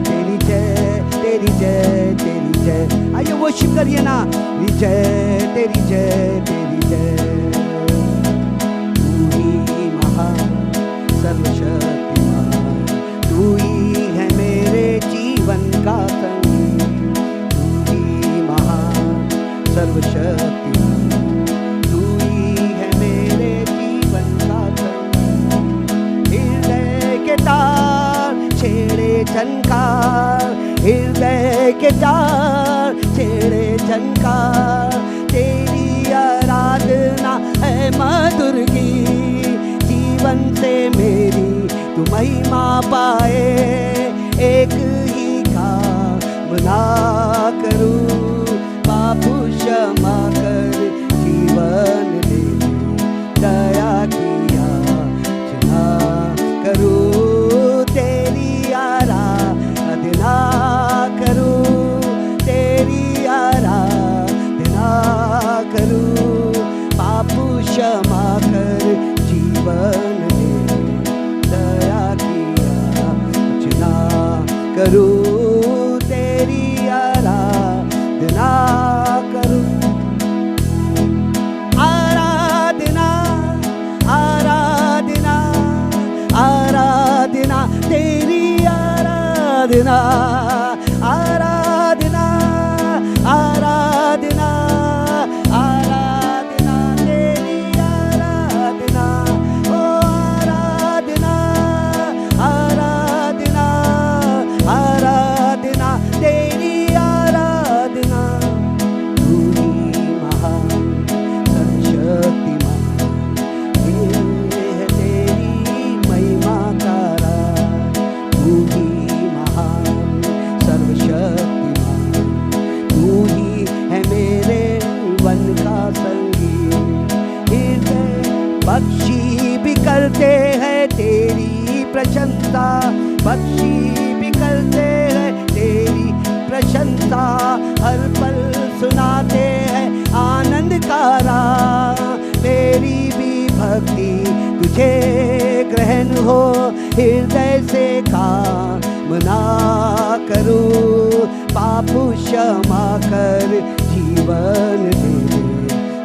तेरी जय, तेरी जय, तेरी जय। आइए वर्शिप करिए ना। तेरी जय, तेरी जय, तेरी जय। तू ही महान, झनकार, हृदय के तार छेड़े झनकार। तेरी आराधना है मधुर गीत, जीवन से मेरी तू महिमा पाए। एक ही कामना करूं, बापू क्षमा कर जीवन दे, दया किया चुना करूं। तेरी आराधना करूं, तेरी आराधना करूं। बापू क्षमा कर जीवन दे, दया किया चुना करूं। तेरी आराधना करूं। आराधना आराधना आराधना तेरी आराधना, आराधना आराधना आराधना तेरी आराधना। ओ आराधना आराधना आराधना तेरी आराधना। तू ही महान सर्वशक्तिमान, ये है तेरी महिमा का राज। तू ही महान सर्वशक्तिमान, तू ही है मेरे वन का संगी। हृदय पक्षी भी करते हैं तेरी प्रशंसा, पक्षी भी करते हैं तेरी प्रशंसा। हर पल सुनाते हैं आनंद का राग। मेरी भी भक्ति तुझे ग्रहण हो, हृदय से कामना करूं। पापू क्षमा कर जीवन दे,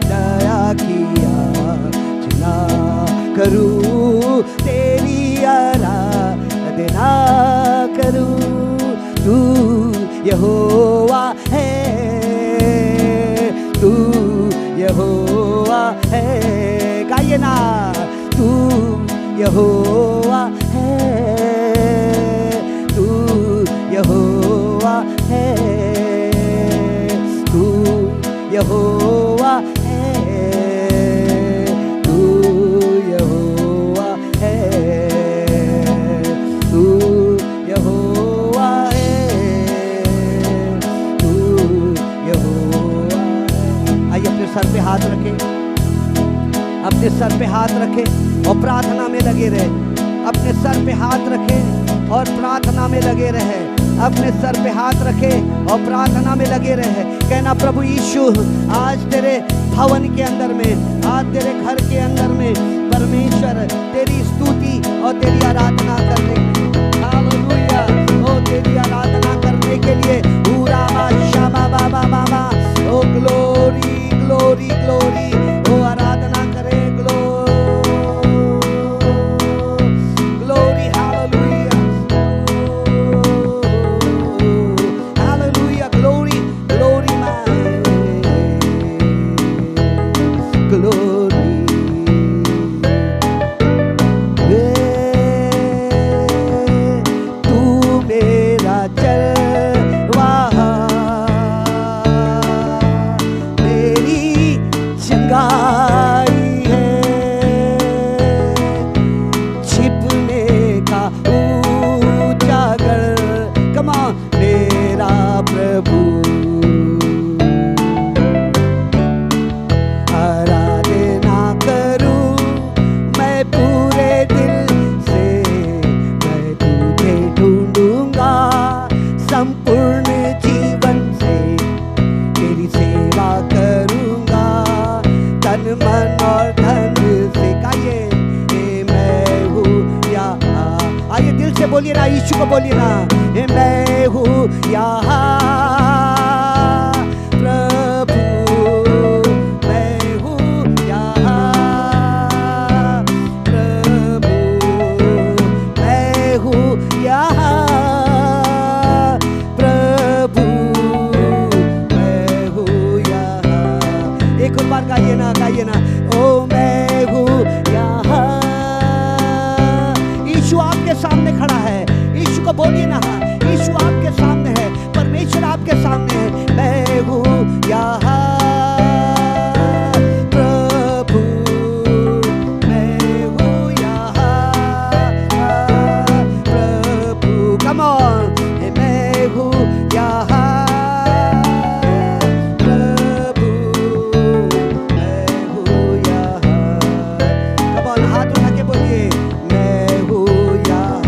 दया किया चुना करूं। तेरी आराधना करूं। तू यहोवा है, तू यहोवा है। गाइए ना, तू यहोवा है, तू यहोवा है, तू यहोवा है, तू यहोवा है, तू यहोवा है, तू यहोवा है। आइए अपने सर पे हाथ रखें, अपने सर पे हाथ रखें और प्रार्थना में लगे रहे। अपने सर पे हाथ रखें और प्रार्थना में लगे रहे। अपने सर पे हाथ रखें और प्रार्थना में लगे रहे। कहना, प्रभु यीशु, आज तेरे भवन के अंदर में, आज तेरे घर के अंदर में परमेश्वर तेरी स्तुति और तेरी आराधना करने के लिए, हालेलुया, ओ तेरी आराधना करने के लिए, पूरा शामा बाबा मामा, ओ ग्लोरी ग्लोरी ग्लोरी, ओ आराधना करे, glory hallelujah, hallelujah, glory glory my glory. तू मेरा चरवाहा, मेरी चंगाई है, छिपने का ऊंचा घर, कमा मेरा प्रभु। आराधना करूं मैं पूरे दिल से, मैं तुझे ढूंढूंगा संपूर्ण जीवन से, तेरी सेवा करूंगा तन मन और धन से। गाइए, मैं हूँ यहाँ। आइए दिल से बोलिए ना, यीशु को बोलिए ना, मैं हूँ यहाँ प्रभु, मैं हूँ यहाँ प्रभु, मैं हूँ यहाँ प्रभु, मैं हूँ यहाँ। एक और बार गाइए ना, गाइए ना, ओ मैं हूँ यहाँ। यीशु आपके सामने खड़ा है, यीशु को बोलिए ना, यीशु आपके सामने है, परमेश्वर आपके सामने है। मैं हूँ यहाँ प्रभु, मैं हूँ यहाँ प्रभु। कम ऑन, मैं हूँ यहाँ प्रभु, मैं हूँ यहाँ। कम ऑन, हाथ उठा के बोलिए मैं हूँ यहाँ।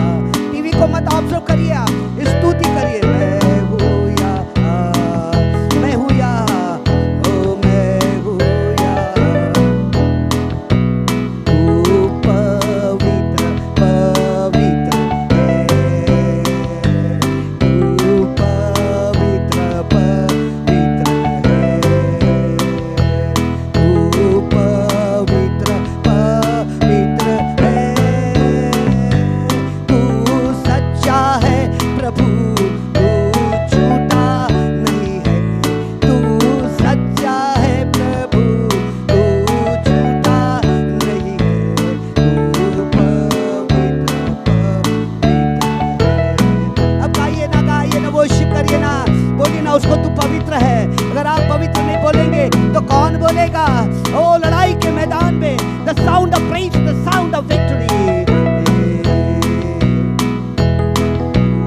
टीवी को मत ऑब्जर्व करिए, आप स्तुति करिए। मैं हूँ यहाँ, मैं हूँ यहाँ, ओ मैं हूँ यहाँ। तू पवित्र पवित्र है, तू पवित्र पवित्र है, तू पवित्र पवित्र है। तू सच्चा है प्रभु, तू झूठा नहीं है। तू सच्चा है प्रभु, तू झूठा नहीं है। तू पवित्र पवित्र है। अब गाइए ना वर्शिप करिए ना, बोलिए ना उसको तू पवित्र है। अगर आप पवित्र नहीं बोलेंगे तो कौन बोलेगा? ओ लड़ाई के मैदान में the sound of praise, the sound of victory.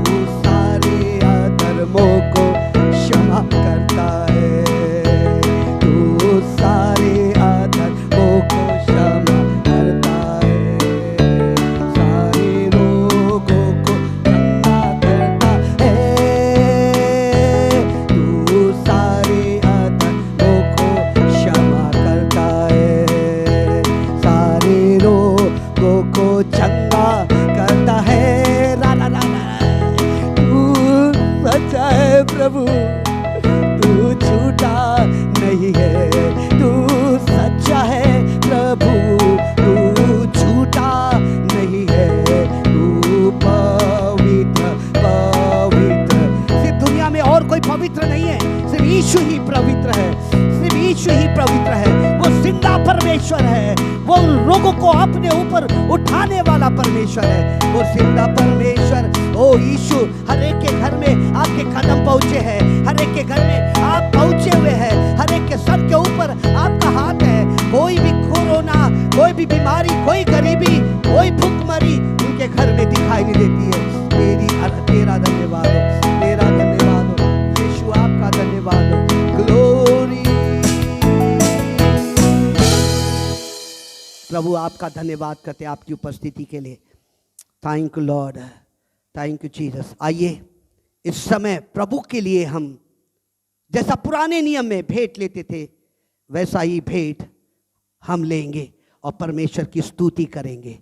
तू सारे अधर्मों को क्षमा करता है, तू सारे अधर्मों को क्षमा करता है, सारे रोगों को चंगा करता है। तू सारे अधर्मों को क्षमा करता है, सारे रोगों को चंगा करता है। रा रा रा रा। तू सच्चा है प्रभु, तू झूठा नहीं है। तू सच्चा है प्रभु, तू झूठा नहीं है। तू पवित्र पवित्र। सिर्फ दुनिया में और कोई पवित्र नहीं है, सिर्फ यीशु ही पवित्र है, सिर्फ यीशु ही पवित्र है। वो जिंदा परमेश्वर है, वो रोगों को अपने ऊपर उठाने वाला परमेश्वर है, वो जिंदा परमेश्वर। ओ यीशु, हर एक के घर में आपके कदम पहुंचे हैं, हर एक के घर में आप पहुंचे हुए हैं, हर एक के सर के ऊपर आपका हाथ है। कोई भी कोरोना, कोई भी बीमारी, कोई गरीबी, कोई भूखमरी उनके घर में दिखाई नहीं देती है। तेरा धन्यवाद हो, तेरा धन्यवाद हो यीशु, आपका धन्यवाद हो। ग्लोरी प्रभु, आपका धन्यवाद करते हैं आपकी उपस्थिति के लिए। Thank you Lord, thank you Jesus. आइए इस समय प्रभु के लिए हम जैसा पुराने नियम में भेंट लेते थे वैसा ही भेंट हम लेंगे और परमेश्वर की स्तुति करेंगे।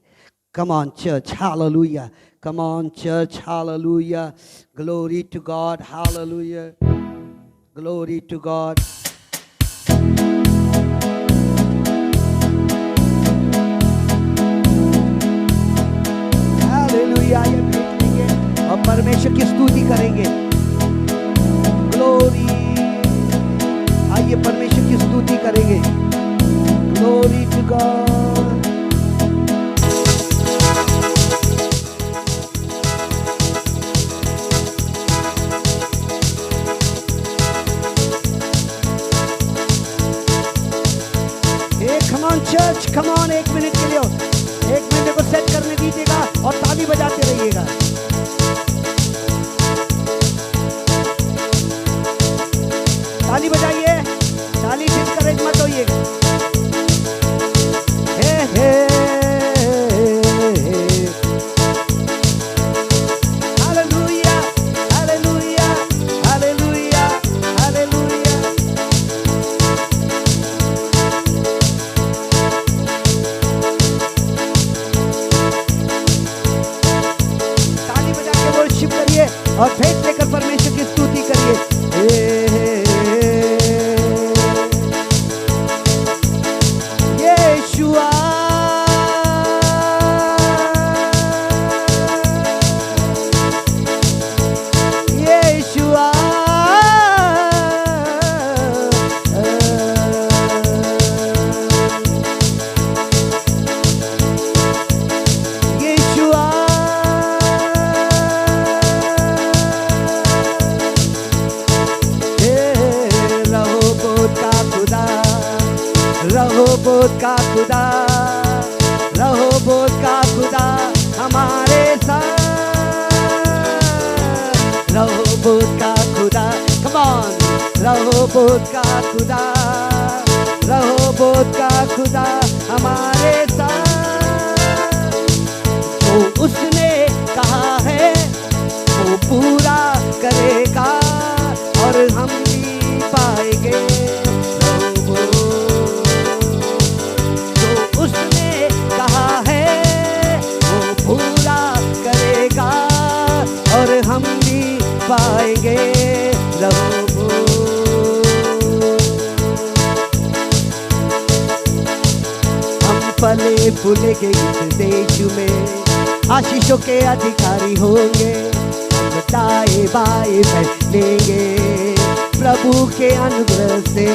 Come on church, hallelujah. Come on church, hallelujah. Glory to God, hallelujah. Glory to God. Hallelujah. ये भेंट लेंगे और परमेश्वर की स्तुति करेंगे। ग्लोरी। आइए परमेश्वर की स्तुति करेंगे। Glory to God. Come on church, come on. एक मिनट के लिए, एक मिनट को सेट करने दीजिएगा और ताली बजाते रहिएगा। ताली बजाइए, ताली डिस्करेज मत होइएगा। हे हे हालेलुया, हालेलुया, हालेलुया, हालेलुया। ताली बजा के वर्शिप करिए और भेंट लेकर परमेश्वर की स्तुति करिए। यीशुआ, यीशुआ, यीशुआ। रहोबोत का खुदा, रहोबोत का खुदा हमारे साथ। जो उसने कहा है वो पूरा करेगा और हम भी पाएंगे रहोबोत। जो उसने कहा है वो पूरा करेगा और हम भी पाएंगे रहोबोत। हम फले फूलेंगे इस देश में, आशीषों के अधिकारी होंगे। हम दाएं बाएं बढ़ेंगे प्रभु के अनुग्रह से।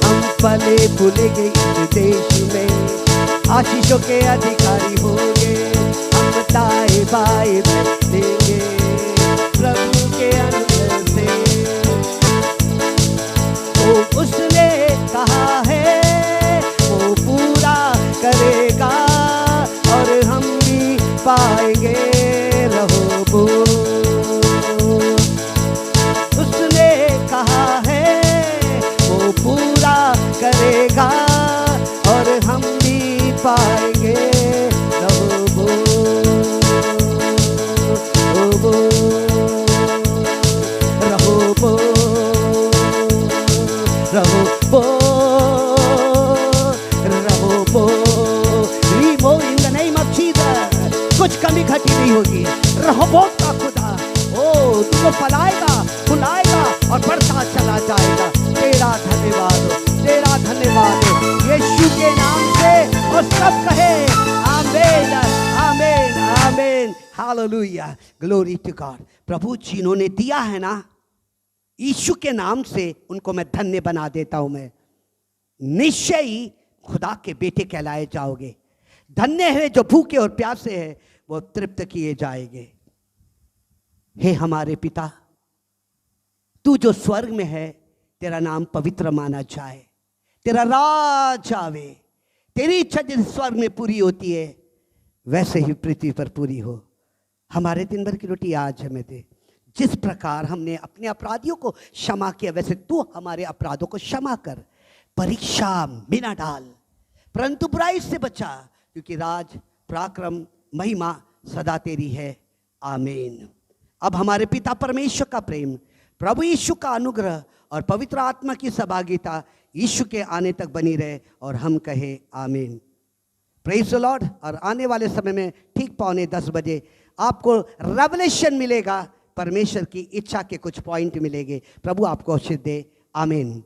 हम फले फूलेंगे इस देश में, आशीषों के अधिकारी होंगे। हम दाएं बाएं बढ़ेंगे प्रभु के अनुग्रह से। वो उसने कहा है वो पूरा करेगा और हम भी पाएंगे रहोबोत। उसने कहा है वो पूरा करेगा और हम भी पाएंगे रहोबोत। Rehoboth, Rehoboth, Rehoboth. रीमो in the name of Jesus. कुछ कमी घटी नहीं होगी। रहोबोत का खुदा ओ तुमको फैलाएगा, फुलाएगा और बढ़ता चला जाएगा। तेरा धन्यवाद हो, तेरा धन्यवाद हो यीशु के नाम से। और सब कहे आमीन, आमीन, आमीन, हालेलुया, ग्लोरी टू गॉड। प्रभु जिन्होंने दिया है ना यीशु के नाम से, उनको मैं धन्य बना देता हूं। मैं निश्चय ही खुदा के बेटे कहलाए जाओगे। धन्य है जो भूखे और प्यासे हैं, वो तृप्त किए जाएंगे। हे हमारे पिता, तू जो स्वर्ग में है, तेरा नाम पवित्र माना जाए। तेरा राज आवे। तेरी इच्छा जैसे स्वर्ग में पूरी होती है वैसे ही पृथ्वी पर पूरी हो। हमारे दिन भर की रोटी आज हमें दे। जिस प्रकार हमने अपने अपराधियों को क्षमा किया, वैसे तू हमारे अपराधों को क्षमा कर। परीक्षा में न डाल, परंतु बुराई से बचा, क्योंकि राज, पराक्रम, महिमा सदा तेरी है। आमीन। अब हमारे पिता परमेश्वर का प्रेम, प्रभु यीशु का अनुग्रह और पवित्र आत्मा की सहभागिता यीशु के आने तक बनी रहे और हम कहे आमीन। Praise the Lord. और आने वाले समय में ठीक 9:45 बजे आपको रेवलेशन मिलेगा। परमेश्वर की इच्छा के कुछ पॉइंट मिलेंगे। प्रभु आपको आशीष दे। आमीन।